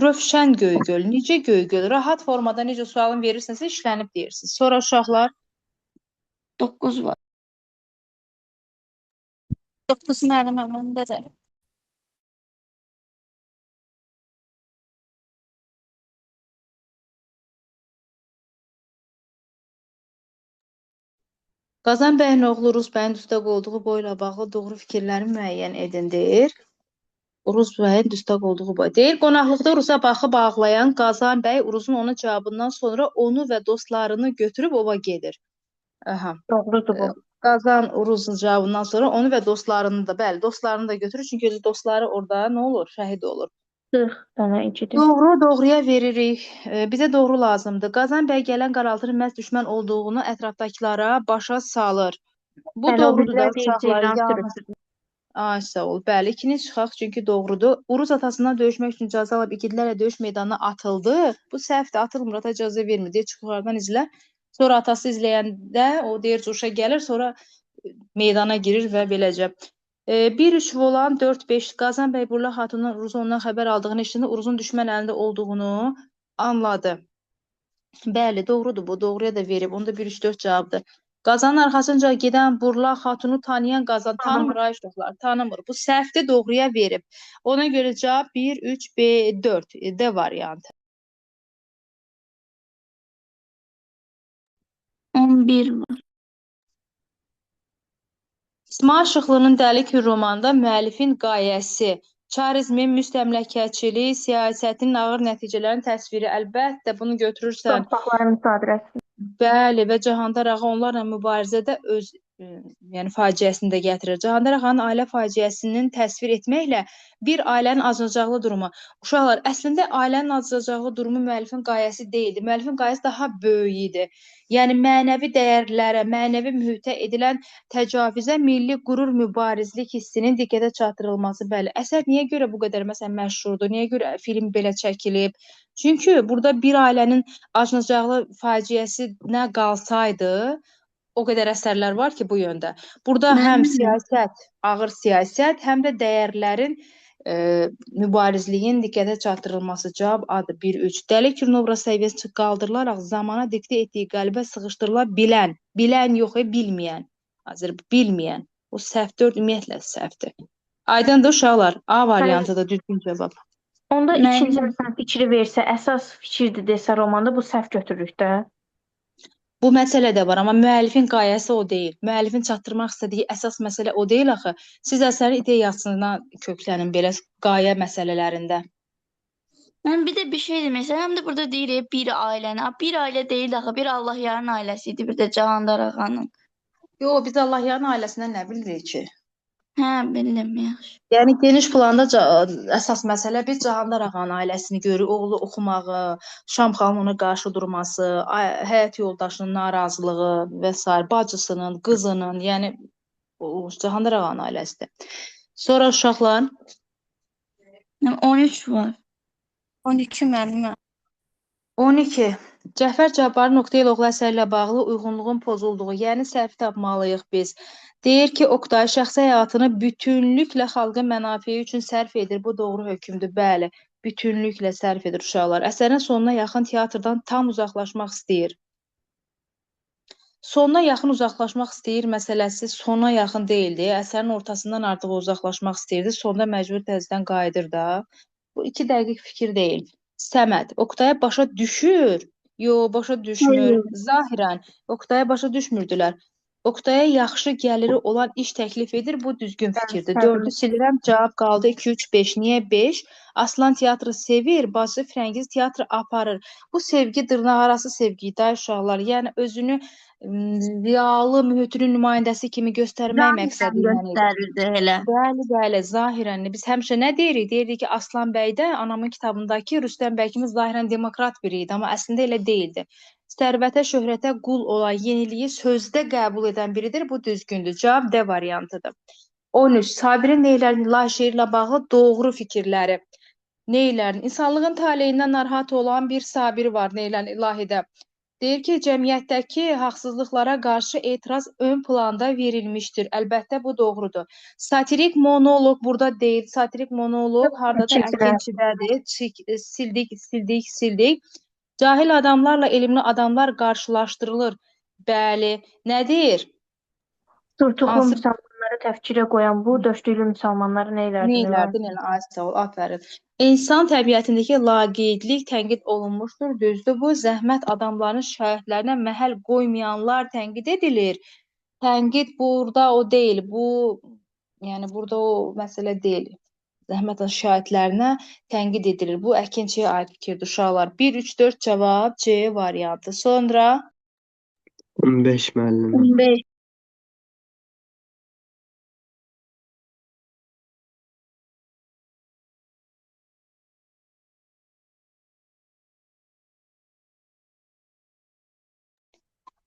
Rövşən göy göl. Necə göy göl? Rahat formada necə sualın verirsinizsə işlənib deyirsiniz. Sonra uşaqlar 9 var. 9 müəllimə məndə də. Qazan bəyin oğlu Uruz bəyin dustaq olduğu boyla bağlı doğru fikirləri müəyyən edin deyir. Uruz bəyin dustaq olduğu boy. Deyir, qonaqlıqda Uruza baxıb ağlayan Qazan bəy Uruzun onun cavabından sonra onu və dostlarını götürüb ova gedir. Aha. Doğrudur bu. Qazan Uruzun cavabından sonra onu və dostlarını da, bəli, dostlarını da götürür. Çünki dostları orada nə olur? Şəhid olur. 40 dənə incidir. Doğru, doğruya veririk. Bizə doğru lazımdır. Qazan bəy gələn qaraltının məhz düşmən olduğunu ətrafdakılara başa salır. Bu Bəli, o doğrudur da birilər deyir uşaqlar. ceyran Yalnız sürüsü. ay sağ ol. Bəli, ikini çıxaq çünki doğrudur. Uruz atasından döyüşmək üçün icazə alıb igidlərlə döyüş meydanına atıldı. Bu səhvdir, atılmır, ata icazə vermir deyə çıxıqlardan izlə. Sonra atası izləyəndə o deyir cuşa gəlir, sonra meydana girir və beləcə. 1-3 Volan 4-5 Qazan bəy Burla Xatunun Uruzun ondan xəbər aldığını eşitdi, Uruzun düşmən əlində olduğunu anladı. Bəli, doğrudur bu, doğruya da verib. Onda 1-3-4 cavabdır. Qazanın arxasınca gedən Burla Xatunu tanıyan Qazan tanımır ay uşaqlar, tanımır. Bu səhvdir, doğruya verib. Ona görə cavab 1, 3, B, 4 D variantı. 11 var. İsmail Şıxlının Dəli Kür romanında müəllifin qayəsi, çarizmin, müstəmləkəçilik, siyasətin ağır nəticələrin təsviri. Əlbəttə, bunu götürürsən. Torpaqların müsadirəsi. Bəli, və Cahandar ağa onlarla mübarizədə öz yəni faciəsini də gətirir. Cahandar ağanın ailə faciəsinin təsvir etməklə bir ailənin acınacaqlı durumu. Uşaqlar, əslində ailənin acınacaqlı durumu müəllifin qayəsi deyildi. Müəllifin qayəsi daha böyük idi. Yəni mənəvi dəyərlərə, mənəvi mühitə edilən təcavüzə, milli qürur, mübarizlik hissinin diqqətə çatdırılması. Bəli, əsər niyə görə bu qədər məsələn məşhurdur? Niyə görə film belə çəkilib? Çünki burada bir ailənin acınacaqlı faciəsinə qalsaydı, o qədər əsərlər var ki bu yöndə. Burada həm siyasət, ağır siyasət, həm də dəyərlərin mübarizliyin diqqətə çatdırılması. Cavab adı 1-3. Dəli Kürün obraz səviyyəsi qaldırılaraq zamana diktə etdiyi qəlbə sığışdırıla bilən, bilən yox, bilməyən. Hazır bilməyən. O səhv 4 ümumiyyətlə səhvdir. Aydındır uşaqlar. A Bəli. variantı da düzgün cavab. Onda Müəllim, ikinci insan fikri versə, əsas fikirdir desə romanda, bu səhv götürürük də. Bu məsələ də var, amma müəllifin qayəsi o deyil. Müəllifin çatdırmaq istədiyi əsas məsələ o deyil axı. Siz əsərin ideyasına köklənin belə qayə məsələlərində. mən bir də bir şey demək istəyirəm. Həm də burada deyirik bir ailəni. Bir ailə deyil axı, bir Allahyarın ailəsi idi, bir də Cahandar ağanın. Yo, biz Allahyarın ailəsindən nə bilirik ki? Hə, bildim, yaxşı. Yəni geniş planda əsas məsələ biz Cahandar ağanın ailəsini görürük. Oğlu oxumağı, Şam xanımın ona qarşı durması, həyat yoldaşının narazılığı və s. bacısının, qızının, yəni o Cahandar ağanın ailəsidir. Sonra uşaqlar 13 var. 12 müəllimə. 12. Cəfər Cabbarın Oqtay oğlu əsəri ilə bağlı uyğunluğun pozulduğu, yəni səhv tapmalıyıq biz. Deyir ki, Oqtay şəxsi həyatını bütünlüklə xalqın mənafeyi üçün sərf edir. Bu doğru hökmdür. Bəli, bütünlüklə sərf edir uşaqlar. Əsərin sonuna yaxın teatrdan tam uzaqlaşmaq istəyir. Sonuna yaxın uzaqlaşmaq istəyir məsələsi sona yaxın deyildi. Əsərin ortasından artıq uzaqlaşmaq istəyirdi. Sonda məcbur təzədən qayıdır da. Bu iki dəqiq fikir deyil. Səməd, Oqtaya başa düşür. Yo, başa düşmür. Zahirən, Oqtaya başa düşmürdülər. Oqtaya yaxşı gəliri olan iş təklif edir. Bu düzgün fikirdir. 4-ü silirəm. Cavab qaldı 2, 3, 5. Niyə 5? Aslan teatrı sevir, bacı Frəngiz teatrı aparır. Bu sevgi dırnaqarası sevgidir uşaqlar. Yəni özünü ziyalı mühütünün nümayəndəsi kimi göstərmək məqsədi ilə edir. göstərirdi elə. Bəli, bəli, zahirən. Biz həmişə nə deyirik? Deyirik ki, Aslan bəy də anamın kitabındakı Rüstəm bəy kimi zahirən demokrat biri idi, amma əslində elə deyildi. Sərvətə, şöhrətə qul olan, yeniliyi sözdə qəbul edən biridir. Bu düzgündür. Cavab D variantıdır. 13. Sabirin Neylərin ilahi şeirlə bağlı doğru fikirləri. Neylərin? İnsanlığın taleyindən narahat olan bir Sabir var Neylərin ilahidə. Deyir ki, cəmiyyətdəki haqsızlıqlara qarşı etiraz ön planda verilmişdir. Əlbəttə, bu doğrudur. Satirik monoloq burada deyil. Satirik monoloq hardadır? Əkinçidədir. Sildik. Cahil adamlarla elmli adamlar qarşılaşdırılır. Bəli. Nədir? Surtuqlu Hansı müsəlmanları təfkirə qoyan bu döşlüklü müsəlmanları neylərdi? neylərdi? Ay sağ ol, aferin. İnsan təbiətindəki laqeydlik tənqid olunmuşdur. Düzdür bu. Zəhmət adamların şikayətlərinə məhəl qoymayanlar tənqid edilir. Tənqid burada o deyil. Yəni burada o məsələ deyil. Zəhmət şikayətlərinə tənqid edilir. Bu əkinçiyə aid fikirdir uşaqlar. 1, 3, 4 cavab C variantı. Sonra 15 müəllimə. 15.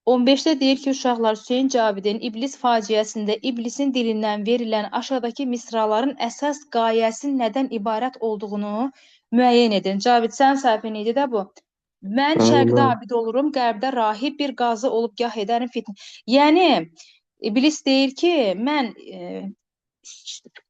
On beşdə deyir ki, uşaqlar Hüseyn Cavidin İblis faciəsində İblisin dilindən verilən aşağıdakı misraların əsas qayəsinin nədən ibarət olduğunu müəyyən edin. Cavid, sən səhifən idi də bu. Mən şərqdə abid olurum, qərbdə rahib bir qazı olub gah edərim fitnə. Yəni, İblis deyir ki, mən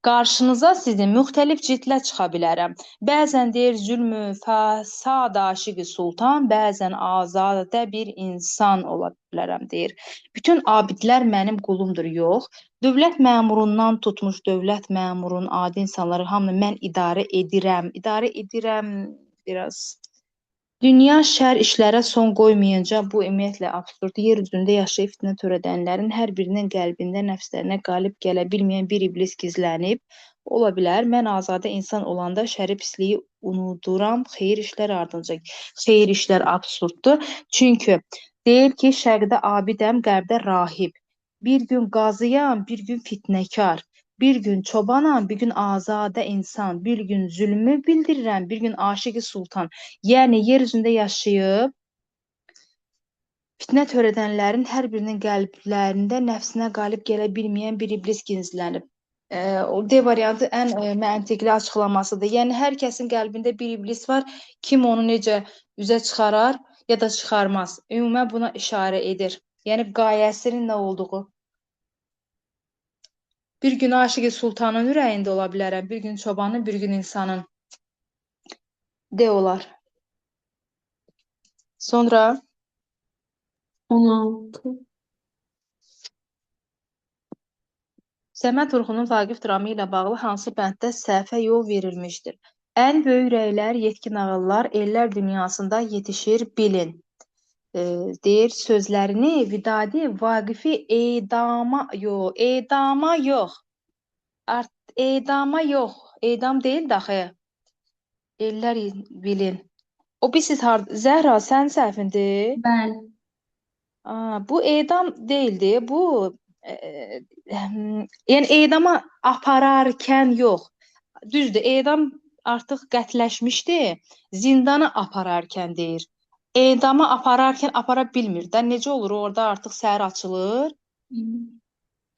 qarşınıza sizin müxtəlif cildlə çıxa bilərəm. Bəzən deyir zülmü, fəsad aşiqi sultan, bəzən azadə bir insan ola bilərəm deyir. Bütün abidlər mənim qulumdur, yox. Dövlət məmurundan tutmuş dövlət məmurun, adi insanları hamını mən idarə edirəm. İdarə edirəm biraz. Dünya şər işlərə son qoymayınca bu ümumiyyətlə absurd. Yer üzündə yaşayıb fitnə törədənlərin hər birinin qəlbində nəfslərinə qalib gələ bilməyən bir iblis gizlənib. Ola bilər, mən azadə insan olanda şəri pisliyi unuduram, xeyir işlər ardınca. Xeyir işlər absurddur. Çünki deyir ki, şərqdə abidəm, qərbdə rahib. Bir gün qazıyam, bir gün fitnəkar. Bir gün çobanam, bir gün azadə insan, bir gün zülmü bildirirəm, bir gün aşiqi sultan. Yəni, yer üzündə yaşayıb, fitnə törədənlərin hər birinin qəlblərində nəfsinə qalib gələ bilməyən bir iblis gizlənib. O D variantı ən məntiqli açıqlamasıdır. Yəni, hər kəsin qəlbində bir iblis var, kim onu necə üzə çıxarar ya da çıxarmaz. Ümumən buna işarə edir. Yəni, qayəsinin nə olduğu. Bir gün aşiqi sultanın ürəyində ola bilərəm, bir gün çobanın, bir gün insanın. D olar. Sonra 16. Səməd Vurğunun Vaqif dramı ilə bağlı hansı bənddə səhvə yol verilmişdir? Ən böyük rəylər, yetkin ağıllar ellər dünyasında yetişir, bilin. Deyir sözlərini Vidadi Vaqifi edama yox. Edama yox. Edam deyil daxı. Ellər bilin. O bilsiz Zəhra sən səhvindir. Bəli. Bu edam deyildi. Bu yəni edama apararkən yox. Düzdür, edam artıq qətləşmişdi. Zindana apararkən deyir. Edama apararkən apara bilmir də. Necə olur? Orada artıq səhər açılır.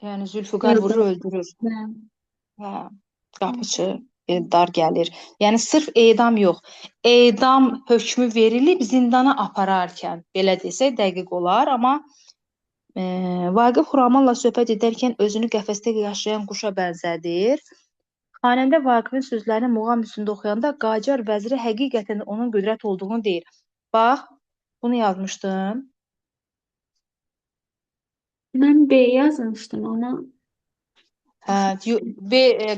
Yəni Zülfüqar vurur, öldürür. Bəli. Hə, qapıçı, dar gəlir. Yəni sırf edam yox. Edam hökmü verilib zindana apararkən, belə desək dəqiq olar, amma Vaqif Xuramanla söhbət edərkən özünü qəfəsdə yaşayan quşa bənzədir. Xanəndə Vaqifin sözlərini muğam üstündə oxuyanda Qacar vəziri həqiqətən onun qüdrət olduğunu deyir. Bax, bunu yazmışdım. Mən B yazmışdım ama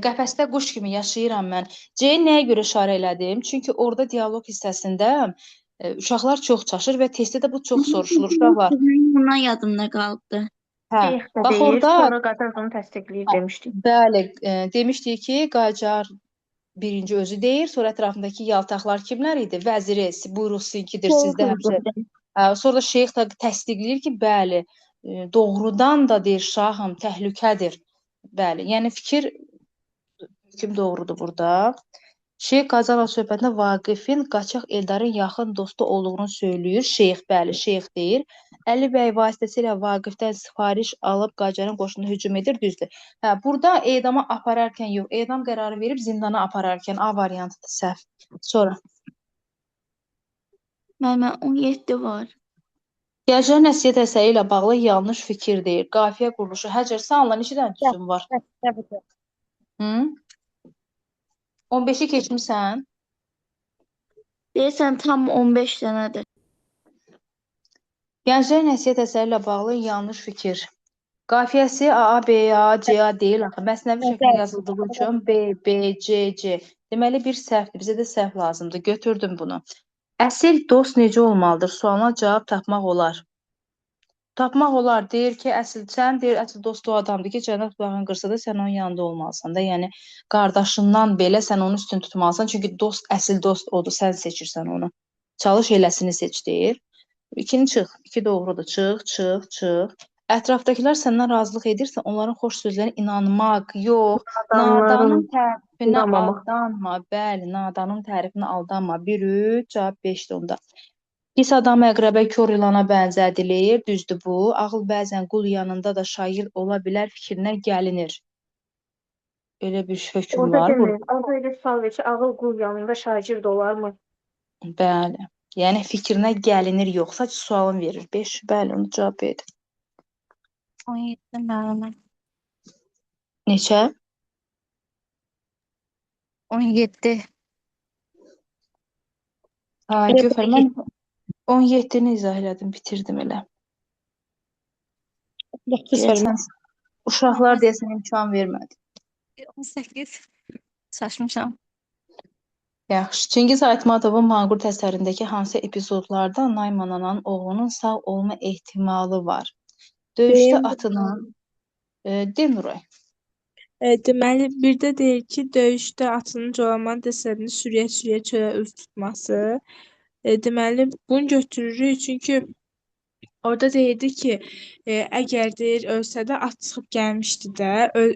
Qəfəsdə quş kimi yaşayıram mən. C nəyə görə işarə elədim? Çünki orada dialoq hissəsində uşaqlar çox çaşır və testdə də bu çox soruşulur. Uşaqlar. Buna yadımda qaldı. Hə, Şeyx də bax deyir, orada sonra Qacar onu təsdiqləyir demişdik. bəli, demişdik ki, Qacar birinci özü deyir, sonra ətrafındakı yaltaqlar kimlər idi? Vəziri, buyruq sizinkidir, sizdə həmçə. Sonra da şeyx də təsdiqləyir ki, bəli, doğrudan da deyir şahım, təhlükədir. Bəli, yəni fikir kim doğrudur burada? Şeyx Qacarla söhbətində Vaqifin qaçaq Eldarın yaxın dostu olduğunu söyləyir. Şeyx, bəli, şeyx deyir. Əli bəy vasitəsilə Vaqifdən sifariş alıb Qacarın qoşununa hücum edir, düzdür. Hə, burada edama apararkən yox, edam qərarı verib zindana apararkən A variantıdır, səhv. Sonra. Mənim 17 var. Gənclərin nəsihət əsəri ilə bağlı yanlış fikir deyir. Qafiyə quruluşu, həcər sanla neçə dənə düzüm var? Hı? 15-i keçmirsən? Deyirsən tam 15 dənədir. Gənclərin nəsihət əsəri ilə bağlı yanlış fikir. Qafiyəsi A, B, A, C, A deyil axı. Məsnəvi şəklində yazıldığı üçün B, B, C, C. Deməli bir səhvdir. Bizə də səhv lazımdır. Götürdüm bunu. Əsil dost necə olmalıdır? Sualına cavab tapmaq olar. Tapmaq olar. Deyir ki, əsil dost o adamdır ki, cənnət bağın qırsa da sən onun yanında olmalısan da. Yəni qardaşından belə sən onu üstün tutmalısan. Çünki əsl dost odur. Sən seçirsən onu. Çalış eləsini seç deyir. İkini çıx. İki doğrudur. Çıx. Ətrafdakılar səndən razılıq edirsə, onların xoş sözlərinə inanmaq, yox. Nadanın tərifinə aldanma. Bəli, nadanın tərifinə aldanma. 1-3, cavab 5-dir onda. Pis adam əqrəbə kör ilana bənzədilir. Düzdür bu. Ağıl bəzən qul yanında da şagird ola bilər fikrinə gəlinir. Elə bir hökm var. Orada elə sual verir ki, ağıl qul yanında şagird olarmı? Bəli. Yəni fikrinə gəlinir yox. Sadəcə sualını verir. 5, bəli, onu cavab verir. 17 müəllimə. Neçə? 17. Gövhər, mən 17-ni izah elədim, bitirdim elə. Uşaqlar deyəsən imkan vermədi. 18. Saçmışam. Yaxşı. Çingiz Aytmatovun Manqurt əsərindəki hansı epizodlarda Nayman ananın oğlunun sağ olma ehtimalı var? Döyüşdə atının Denuray. Deməli, bir də deyir ki, döyüşdə atının Colaman dəstəsini sürüyə-sürüyə çölə üz tutması. Deməli, bunu götürürük, çünki orada deyirdi ki, əgər deyir, ölsə də at çıxıb gəlmişdi də,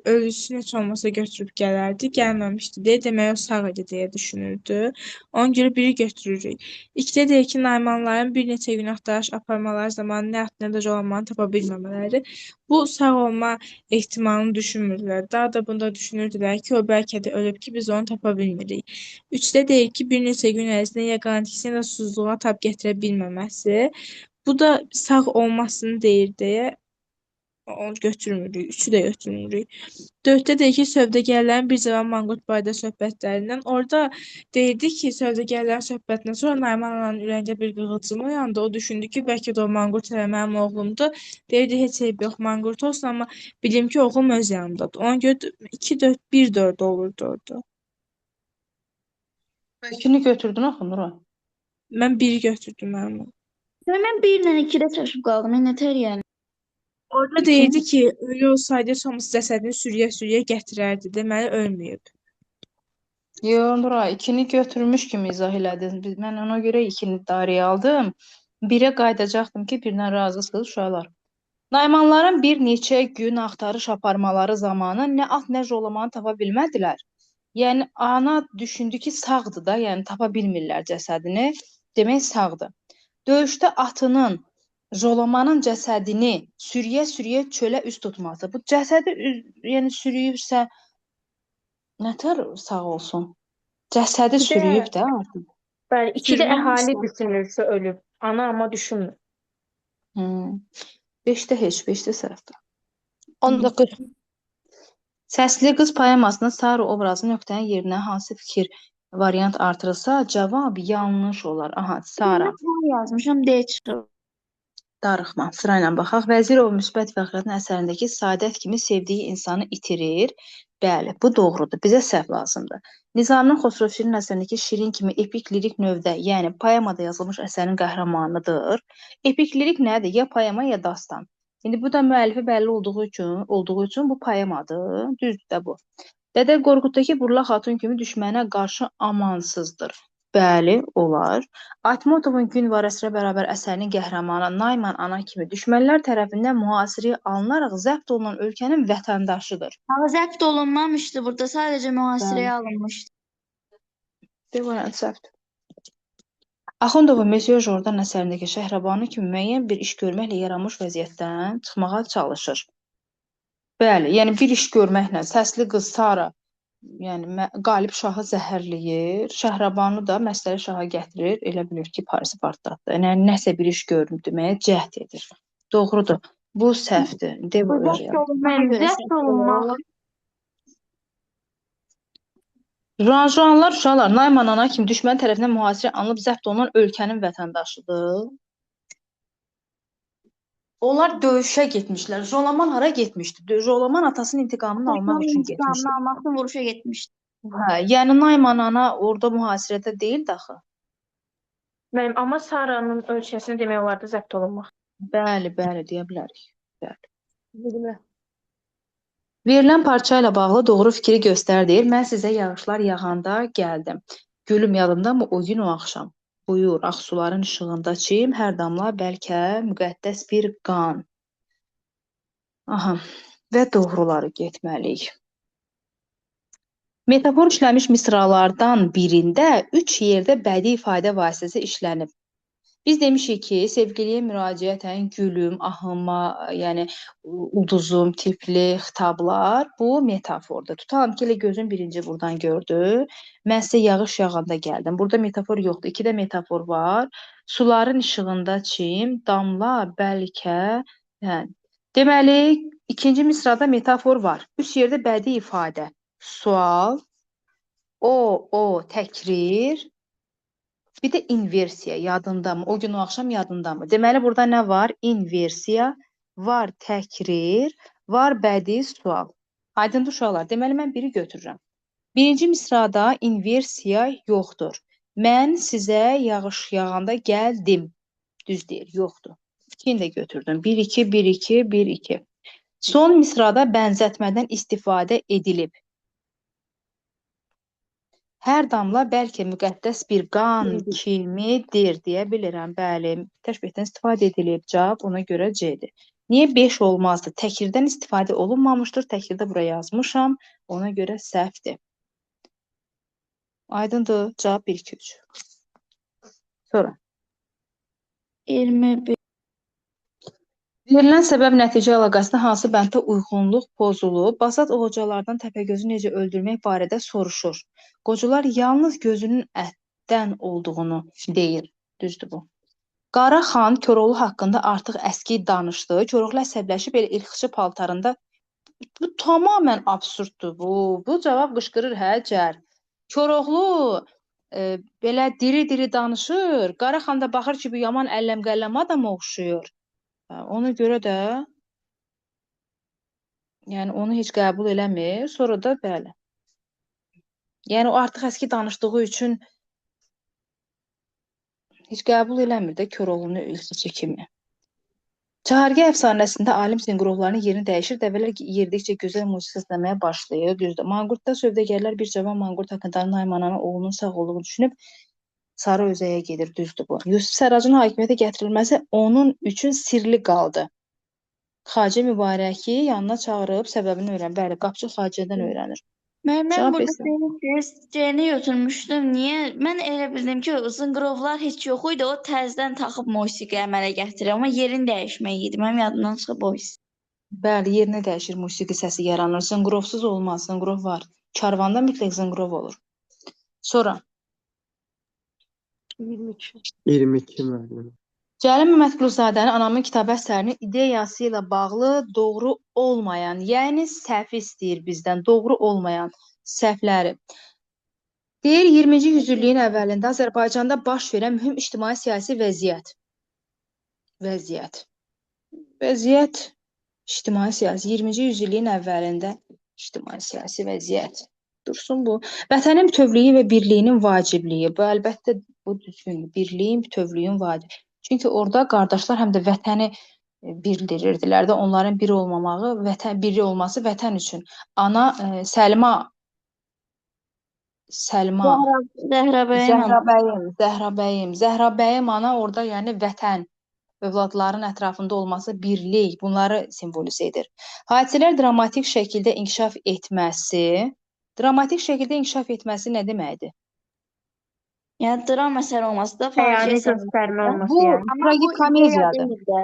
ölüsünü heç olmasa götürüb gələrdi, gəlməmişdi deyə, demək o sağ idi deyə düşünürdü. Ona görə biri götürürük. İkidə deyir ki, Naymanların bir neçə gün axtarış aparmaları zamanı nə at, nə də Colamanı tapa bilməmələri. Bu sağ olma ehtimalını düşünmürlər. Daha da bunda düşünürdülər ki, o bəlkə də ölüb ki, biz onu tapa bilmirik. Üçdə deyir ki, bir neçə gün ərzində ya qantikisini də susuzluğa tab gətirə bilməməsi. Bu da sağ olmasını deyir deyə Onu götürmürük. Üçü də götürmürük. 4-də deyir ki, sövdəgərlərin bir cavan manqurt barədə söhbətlərindən. Orada deyirdi ki, sövdəgərlərin söhbətindən sonra Nayman ananın ürəyində bir qığılcım oyandı. O düşündü ki, bəlkə də o manqurt elə mənim oğlumdur. Deyirdi, heç eyb yox, manqurt olsun, amma bilim ki, oğlum öz yanımdadır. Ona görə 2-4, 1-4 olurdu orada. İkini götürdün axı Nura. Mən 1-i götürdüm mənim. Mən 1 ilə 2-də çaşıb qaldım. Nətər yəni? Orada deyirdi ki, ölü olsaydı Thomas cəsədini sürüyə-sürüyə gətirərdi. Deməli, ölməyib. Yo Nura, ikini götürmüş kimi izah elədin. Mən ona görə ikini idarəyə aldım. Birə qayıdacaqdım ki, birdən razısınız uşaqlar. Naymanların bir neçə gün axtarış aparmaları zamanı nə at, nə jolamanı tapa bilmədilər. Yəni, ana düşündü ki, sağdır da, yəni tapa bilmirlər cəsədini. Demək, sağdır. Döyüşdə atının, jolamanın cəsədini sürüyə-sürüyə çölə üst tutması. Bu cəsədi yəni sürüyübsə, nətər sağ olsun? Cəsədi sürüyüb də artıq. Bəli, 2-də Sürünün əhali üstə. düşünürsə ölüb. Ana amma düşünmür. 5-də heç, 5-də səhvdir. 19. Səsli qız poemasının Sarı obrazı nöqtənin yerinə hansı fikir variant artırılsa, cavab yanlış olar. Aha, Sara. Mən yazmışam D çıxır. Darıxma. Sırayla baxaq. Vəzirov müsbət fəxrətin əsərindəki Saadət kimi sevdiyi insanı itirir. Bəli, bu doğrudur. Bizə səhv lazımdır. Nizaminin Xosrov Şirin əsərindəki Şirin kimi epik lirik növdə, yəni poemada yazılmış əsərin qəhrəmanıdır. Epik lirik nədir? Ya poema, ya dastan. İndi bu da müəllifi bəlli olduğu üçün bu poemadır. Düzdür də bu. Dədə Qorquddakı Burla Xatun kimi düşmənə qarşı amansızdır. Bəli, olar. Aytmatovun Gün var əsrə bərabər əsərinin qəhrəmanı Nayman ana kimi düşmənlər tərəfindən mühasirəyə alınaraq zəbt olunan ölkənin vətəndaşıdır. Amma zəbt olunmamışdı burada. Sadəcə mühasirəyə alınmışdı. Devrən səhvdir. Axundova Mesyo Jordan əsərindəki Şəhrabanı kimi müəyyən bir iş görməklə yaranmış vəziyyətdən çıxmağa çalışır. Bəli, yəni bir iş görməklə səsli qız Sara yəni qalib şahı zəhərləyir, Şəhrabanı da Məstəri şaha gətirir, elə bilir ki, Parisi partlatdı. Yəni nəsə bir iş gördüm deməyə cəhd edir. Doğrudur. Bu səhvdir. Zəbt olunmaq. Juanlar, uşaqlar, Nayman ana kimi düşmən tərəfindən mühasirə alınıb zəbt olunan ölkənin vətəndaşıdır. Onlar döyüşə getmişlər. Jolaman hara getmişdi? Jolaman atasının intiqamını almaq üçün getmişdi. İntiqamını almaq üçün vuruşa getmişdi. Hə, yəni Nayman ana orada mühasirədə deyildi axı. Mənim amma Saranın ölkəsini demək olardı zəbt olunmaq. Bəli, deyə bilərik. Bəli. Bilmə. Verilən parça ilə bağlı doğru fikri göstər deyir. Mən sizə yağışlar yağanda gəldim. Gülüm yadımdamı o gün o axşam. Buyur, axsuların işığında çim, hər damla bəlkə müqəddəs bir qan. Aha, və doğruları getməliyik. Metafor işləmiş misralardan birində 3 yerdə bədii ifadə vasitəsi işlənib. Biz demişik ki, sevgiliyə müraciətən gülüm, ahıma, yəni ulduzum tipli xitablar bu metafordur. Tutalım ki, elə gözün birinci buradan gördü. Mən sizə yağış yağanda gəldim. Burada metafor yoxdur. 2 də metafor var. Suların işığında çim, damla, bəlkə. Hə. Deməli, ikinci misrada metafor var. 3 yerdə bədii ifadə. Sual, təkrir. Bir də inversiya yadındamı? O gün o axşam yadındamı? Deməli, burada nə var? İnversiya, var təkrir, var bədii sual. Aydındır uşaqlar. Deməli, mən biri götürürəm. Birinci misrada inversiya yoxdur. Mən sizə yağış yağanda gəldim. Düz deyir, yoxdur. İkini də götürdüm. 1-2, 1-2, 1-2. Son misrada bənzətmədən istifadə edilib. Hər damla bəlkə müqəddəs bir qan kimidir deyə bilirəm. Bəli, təşbihdən istifadə edilib. Cavab ona görə C-dir. Niyə 5 olmazdı? Təkirdən istifadə olunmamışdır. Təkirdə bura yazmışam. Ona görə səhvdir. Aydındır. Cavab 1-2-3. Sonra. 21. Verilən səbəb-nəticə əlaqəsində hansı bənddə uyğunluq pozulub? Basat Oğucalardan Təpəgözü necə öldürmək barədə soruşur. Qocalar yalnız gözünün ətdən olduğunu deyir. Düzdür bu. Qara xan Koroğlu haqqında artıq əski danışdı. Koroğlu əsəbləşib elə ilxıçı paltarında. Bu tamamən absurddur bu. Bu cavab qışqırır hə cər. Koroğlu belə diri-diri danışır. Qara xan da baxır ki, bu yaman əlləm-qəlləm adama oxşuyur. Ona görə də yəni onu heç qəbul eləmir. Sonra da bəli. Yəni o artıq əski danışdığı üçün heç qəbul eləmir də Koroğlunu ilxıçı kimi. Çahargə əfsanəsində alim sinqrovlarının yerini dəyişir, dəvələr yerdikcə gözəl musiqi səsləməyə başlayır. Düzdür. Manqurtda sövdəgərlər bir cavan manqurt haqqında Naymananın oğlunun sağ olduğunu düşünüb Sarı Özəyə gedir. Düzdür bu. Yusif Sərracın hakimiyyətə gətirilməsi onun üçün sirli qaldı. Xacə Mübarəki yanına çağırıb səbəbini öyrənir. Bəli, qapçı Xacədən öyrənir. Mən Cavab burada versin. C-ni götürmüşdüm. Niyə? Mən elə bildim ki, zınqırovlar heç yox idi. O təzədən taxıb musiqi əmələ gətirir. Amma yerini dəyişmək idi. Mənim yadımdan çıxıb o his. Bəli, yerinə dəyişir, musiqi səsi yaranır. Zınqırovsuz olmaz, zınqırov var. Karvanda mütləq zınqırov olur. Sonra 22. 22 müəllim. Cəlil Məmmədquluzadənin Anamın kitabı əsərinin ideyası ilə bağlı doğru olmayan, yəni səhv istəyir bizdən, doğru olmayan səhvləri. Deyir, 20-ci yüzilliyin əvvəlində Azərbaycanda baş verən mühüm ictimai-siyasi vəziyyət. Vəziyyət, ictimai-siyasi, 20-ci yüzilliyin əvvəlində ictimai-siyasi vəziyyət. Dursun bu. Vətənin bütövlüyü və birliyinin vacibliyi. Bu, əlbəttə, bu düzgün. Birliyin, bütövlüyün vacibliyi. Çünki orada qardaşlar həm də vətəni bildirirdilər də, onların biri olmamağı, biri olması vətən üçün. Ana Səlma Zəhrabəyim ana orada, yəni vətən, övladların ətrafında olması birlik, bunları simvolizə edir. Hadisələr dramatik şəkildə inkişaf etməsi nə deməkdir? Yəni dram əsər olması da faciə Həyani əsər. göstərmə olması Bu yəni. tragikomediyadır. deyil də.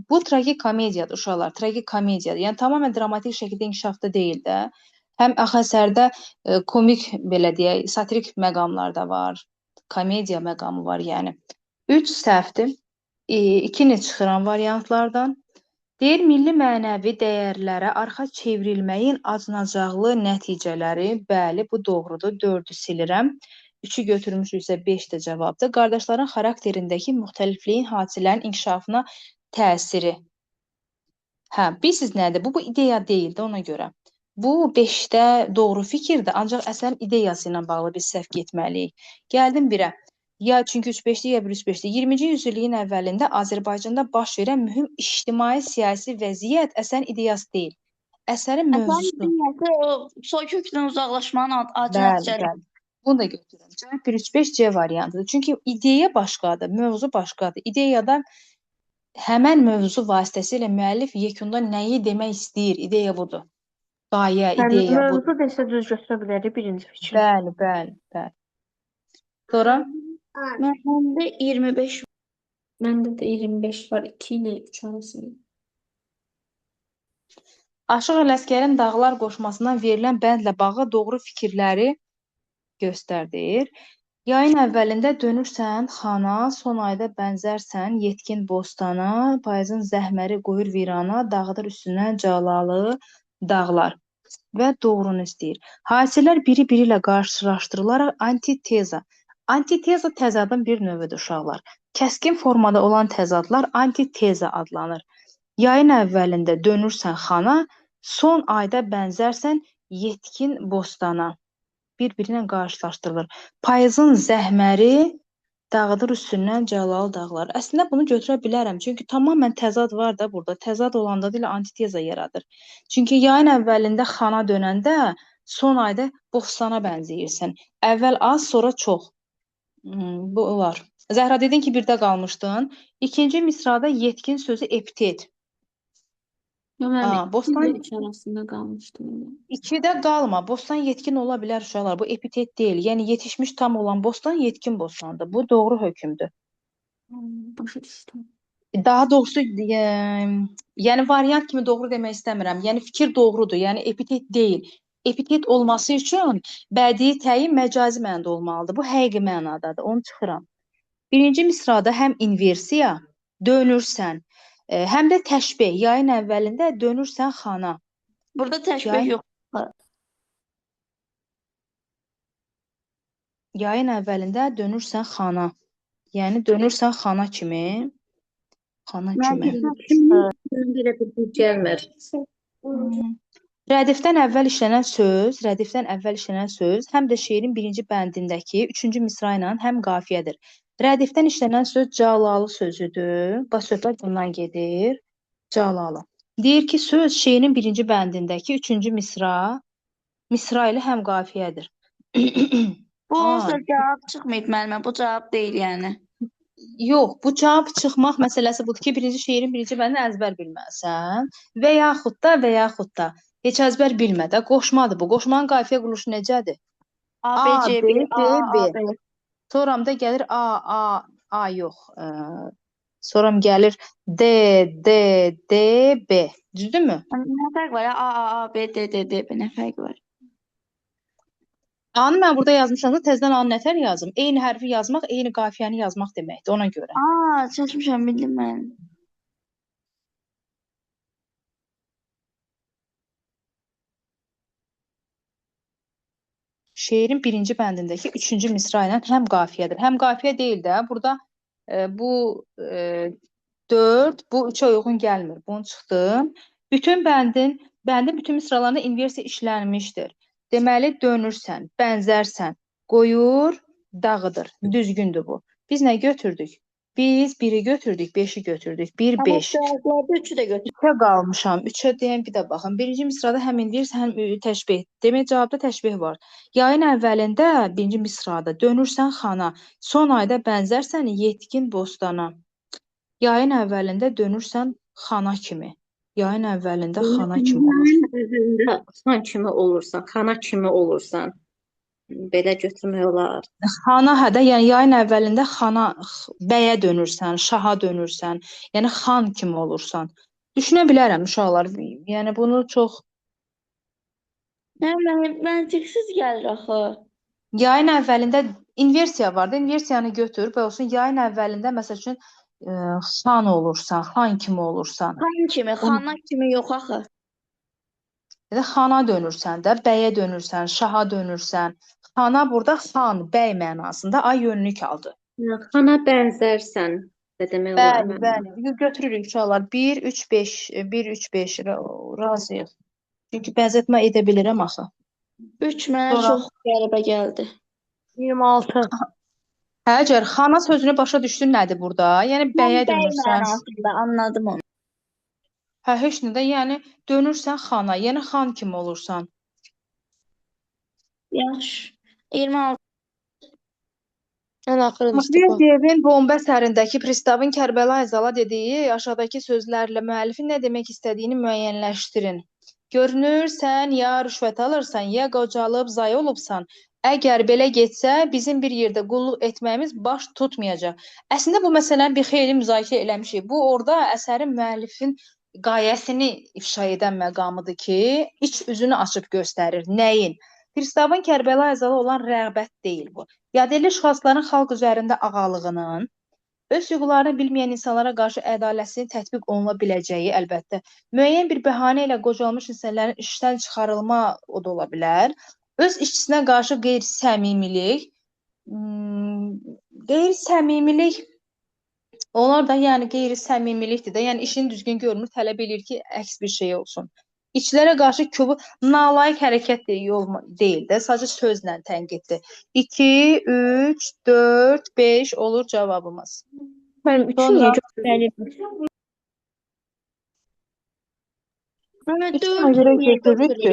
Bu tragikomediyadır uşaqlar, tragikomediyadır. Yəni tamamilə dramatik şəkildə inkişafda deyil də. Həm axı əsərdə komik, belə deyək, satirik məqamlar da var, komediya məqamı var, yəni. 3 səhvdir. 2-ni çıxıran variantlardan. Deyir, milli mənəvi dəyərlərə arxa çevrilməyin acınacaqlı nəticələri, bəli, bu doğrudur, 4-ü silirəm. 3-ü götürmüşüksə 5 də cavabdır. Qardaşların xarakterindəki müxtəlifliyin hadisələrin inkişafına təsiri. Hə, bilirsiniz nədir? Bu ideya deyil də ona görə. Bu 5də doğru fikirdir, ancaq əsərin ideyası ilə bağlı biz səhv getməliyik. Gəldim 1-ə. Ya çünki 3-5-dir, ya 1-3-5-dir. 20-ci yüzilliyin əvvəlində Azərbaycanda baş verən mühüm ictimai-siyasi vəziyyət əsərin ideyası deyil. Əsərin mövzusu. İdeyası o soykökdən uzaqlaşmanın acı Bəli, nəticələri. bəli. Bunu da götürürəm. Cavab 1-3-5C variantıdır. Çünki ideya başqadır, mövzu başqadır. İdeyada həmən mövzu vasitəsilə müəllif yekunda nəyi demək istəyir? İdeya budur. Qayə, ideya budur. Mövzu desə düz götürə bilərik birinci fikir. Bəli, bəli, bəli. Sonra Məndə 25 Məndə də 25 var. 2 ilə 3 arasında. Aşıq Ələsgərin Dağlar qoşmasından verilən bəndlə bağlı doğru fikirləri göstərdir. Yayın əvvəlində dönürsən xana, son ayda bənzərsən yetkin bostana, payızın zəhməri qoyur virana, dağıdır üstündən calalı dağlar və doğrunu istəyir. Hadisələr biri-biri ilə qarşılaşdırılaraq antiteza. Antiteza təzadın bir növüdür uşaqlar. Kəskin formada olan təzadlar antiteza adlanır. Yayın əvvəlində dönürsən xana, son ayda bənzərsən yetkin bostana. Bir-birinə qarşılaşdırılır. Payızın zəhməri dağıdır üstündən cəlalı dağlar. Əslində bunu götürə bilərəm. Çünki tamamən təzad var da burada. Təzad olanda da antiteza yaradır. Çünki yayın əvvəlində xana dönəndə son ayda bostana bənzəyirsən. Əvvəl az, sonra çox. Bu var. Zəhra dedin ki, birdə qalmışdın. İkinci misrada yetkin sözü epitet. Yox, mən 2 Bostan ilə 3 arasında qalmışdım. 2-də qalma. Bostan yetkin ola bilər uşaqlar. Bu epitet deyil. Yəni yetişmiş tam olan bostan yetkin bostandır. Bu doğru hökmdür. Başa düşdüm. Daha doğrusu yəni variant kimi doğru demək istəmirəm. Yəni fikir doğrudur. Yəni epitet deyil. Epitet olması üçün bədii təyin məcazi mənada olmalıdır. Bu həqiqi mənadadır. Onu çıxıram. Birinci misrada həm inversiya, dönürsən, həm də təşbeh. Yayın əvvəlində dönürsən xana. Burada təşbih Yayın, yox. yayın əvvəlində dönürsən xana. Yəni dönürsən xana kimi. Xana kimi. Kimin belə bir gəlmir. Rədifdən əvvəl işlənən söz həm də şeirin birinci bəndindəki üçüncü misra ilə həm qafiyədir. Rədifdən işlənən söz calalı sözüdür. Bax, söhbət bundan gedir. Calalı. Deyir ki, söz şeirin birinci bəndindəki üçüncü misra ilə həm qafiyədir. Bu Aa, olsa cavab çıxmayıb müəllimə. Bu cavab deyil yəni. yox, bu cavab çıxmaq məsələsi budur ki, şeirin birinci bəndini əzbər bilməlisən və yaxud da heç əzbər bilmə də qoşmadır bu. Qoşmanın qafiyə quruluşu necədir? A, B, C, B, A, A, B. Sonramda gəlir A yox. Sonra gəlir D, D, D, B. Düzdürmü? Nə fərq var ya? A, B, D, D, D, B. Nə fərq var? A'nı mən burada yazmışam da təzədən A'nı nətər yazım? Eyni hərfi yazmaq, eyni qafiyəni yazmaq deməkdir ona görə. Çalışmışam, bildim mən. Şeirin birinci bəndindəki üçüncü misra ilə həm qafiyədir. Həm qafiyə deyil də, burada bu 4, bu 3-ə uyğun gəlmir. Bunu çıxdım. Bütün bəndin bütün misralarında inversiya işlənmişdir. Deməli, dönürsən, bənzərsən, qoyur, dağıdır. Düzgündür bu. Biz nə götürdük? Biz 1-i götürdük, 5-i götürdük. 1, 5. Cavablarda 3-ü də götür. 3-ə qalmışam. 3-ə deyən bir də baxın. Birinci misrada həm inversiya, həm təşbeh. Demək, cavabda təşbeh var. Yayın əvvəlində birinci misrada dönürsən xana, son ayda bənzərsən yetkin bostana. Yayın əvvəlində dönürsən xana kimi. Yayın əvvəlində xana kimi olur. Özündə xan kimi olursan, xana kimi olursan. Belə götürmək olar. Xana hədə, yəni yayın əvvəlində xana, bəyə dönürsən, şaha dönürsən, yəni xan kimi olursan. Düşünə bilərəm uşaqlar. Yəni bunu çox Məntiqsiz gəlir axı. yayın əvvəlində inversiya var da, inversiyanı götür, və olsun yayın əvvəlində məsəl üçün xan olursan, xan kimi olursan. Xan kimi, xana kimi yox axı. Ya da xana dönürsən də, bəyə dönürsən, şaha dönürsən. Xana burada xan, bəy mənasında ay yönlük aldı. Xana bənzərsən də demək olar. Bəli. Götürürük uşaqlar. 1, 3, 5, 1, 3, 5 razıyıq. Çünki bənzətmə edə bilirəm axı. 3 mənə çox qəribə gəldi. 26. Əgər xana sözünü başa düşdün nədir burada? Yəni bəyə Bəy dönürsən. mənasında anladım onu. Hə, heç nə də, yəni dönürsən xana, yəni xan kimi olursan. Yaxşı. 26. Ən axırıncı Mahmudiyevin bomba əsərindəki Pristavın Kərbəlayi Zala dediyi aşağıdakı sözlərlə müəllifin nə demək istədiyini müəyyənləşdirin. Görünür, sən ya rüşvət alırsan, ya qocalıb zay olubsan. Əgər belə getsə, bizim bir yerdə qulluq etməyimiz baş tutmayacaq. Əslində bu məsələni bir xeyli müzakirə eləmişik. Bu orada əsərin müəllifin qayəsini ifşa edən məqamıdır ki, iç üzünü açıb göstərir. Nəyin? Pristavın Kərbəlayi Zala olan rəğbət deyil bu. Yadelli şəxslərin xalq üzərində ağalığının, öz hüquqlarını bilməyən insanlara qarşı ədalətsizliyin tətbiq oluna biləcəyi, əlbəttə, müəyyən bir bəhanə ilə qocalmış insanların işdən çıxarılma o da ola bilər. Öz işçisinə qarşı qeyri-səmimilik, onlar da yəni qeyri-səmimilikdir də, yəni işini düzgün görmür, tələb edir ki, əks bir şey olsun. İşçilərə qarşı kobud, nalayiq hərəkət deyil də, sadəcə sözlə tənqiddir. 2, 3, 4, 5 olur cavabımız. Mənim 3 Sonra görə götürürük ki,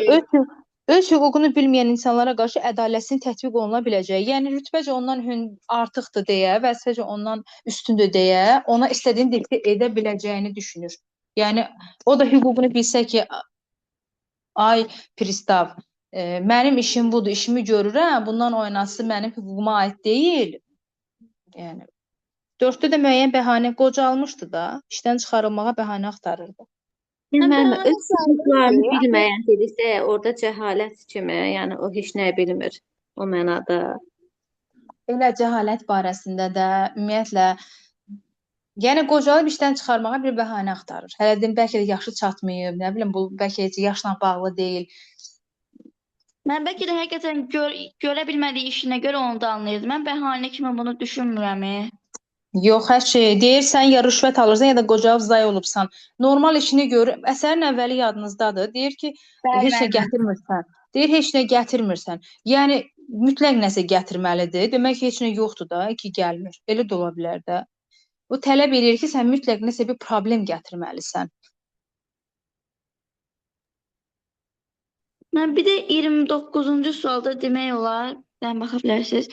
öz hüququnu bilməyən insanlara qarşı ədalətsizliyin tətbiq oluna biləcəyi, yəni rütbəcə ondan artıqdır deyə, vəzifəcə ondan üstündür deyə, ona istədiyini diktə edə biləcəyini düşünür. Yəni o da hüququnu bilsə ki, ay Pristav, mənim işim budur, işimi görürəm, bundan oynası mənim hüququma aid deyil. Yəni 4-də də müəyyən bəhanə qocalmışdı da, işdən çıxarılmağa bəhanə axtarırdı. Mən öz hüquqlarını bilməyən dediksə, orada cəhalət kimi, yəni o heç nə bilmir o mənada. Elə cəhalət barəsində də ümumiyyətlə, yəni qocalıb işdən çıxarmağa bir bəhanə axtarır. Hələ dedim bəlkə də yaşı çatmayıb, nə bilim bu bəlkə heç yaşla bağlı deyil. Mən bəlkə də həqiqətən görə bilmədiyi işinə görə onu da anlayırdım. Mən bəhanə kimi bunu düşünmürəm. Yox, hər şey deyirsən ya rüşvət alırsan ya da qocalıb zay olubsan. Normal işini gör. Əsərin əvvəli yadınızdadır. Deyir ki, Bəli, heç nə müəllimə. gətirmirsən. Deyir heç nə gətirmirsən. Yəni mütləq nəsə gətirməlidir. Demək ki, heç nə yoxdur da ki, gəlmir. Elə də ola bilər də. O tələb edir ki, sən mütləq nəsə bir problem gətirməlisən. Mən bir də 29-cu sualda demək olar, sən baxa bilərsiniz.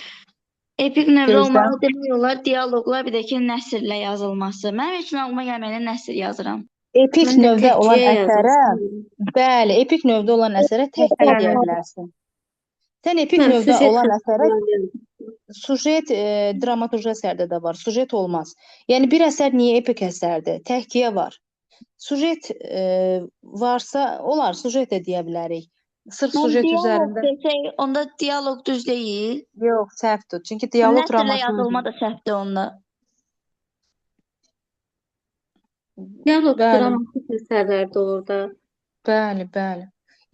Epik növdə Gözlə. olmalı demək olar, dialoqlar bir də ki, nəsrlə yazılması. Mənim heç ağlıma gəlməyən nəsr yazıram. Epik Mən də növdə olan təkcəyə əsərə, yazmışam. bəli, epik növdə olan əsərə təhkiyə deyə bilərsən. Sən epik Mən növdə süjet olan əsərə xəstəliyəm. sujet, dramaturji əsərdə də var. Sujet olmaz. Yəni bir əsər niyə epik əsərdir? Təhkiyə var. Sujet varsa, olar, sujet də deyə bilərik. Sırf Mən sujet dialoq üzərində. desək, onda dialoq düz deyil. Yox, səhvdir. Çünki dialoq Nəsrlə dramaturji. yazılma da səhvdir onda. Dialoq Bəli, dramatik əsərlərdə olur da. bəli, bəli.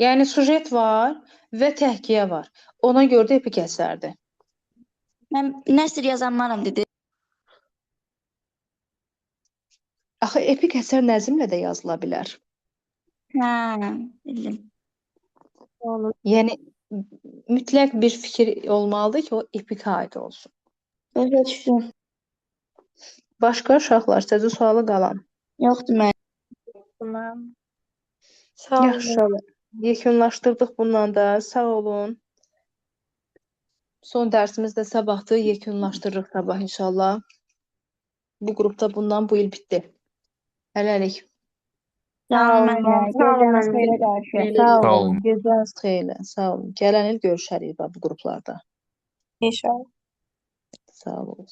Yəni sujet var və təhkiyə var. Ona görə də epik əsərdir. Mən nəsr yazanmaram dedi. Axı epik əsər nəzmlə də yazıla bilər. Hə, bildim. Yəni mütləq bir fikir olmalıdır ki, o epikə aid olsun. Başa düşdüm. Başqa uşaqlar sözü sualı qalan. Yoxdur mən. Tamam. Sağ olun. Yaxşı. Yekunlaşdırdıq bundan da. Sağ olun. Son dərsimiz də sabahdır. Yekunlaşdırırıq sabah inşallah. Bu qrupda bundan bu il bitdi. Hələlik. Sağ olun müəllimə. Sağ olun Gözləriniz müəllimə. xeyrə qarşı. Sağ Sağ olun. olun. Gecəniz xeyirlə. Sağ olun. Gələn il görüşərik bu qruplarda. İnşallah. Sağ olun.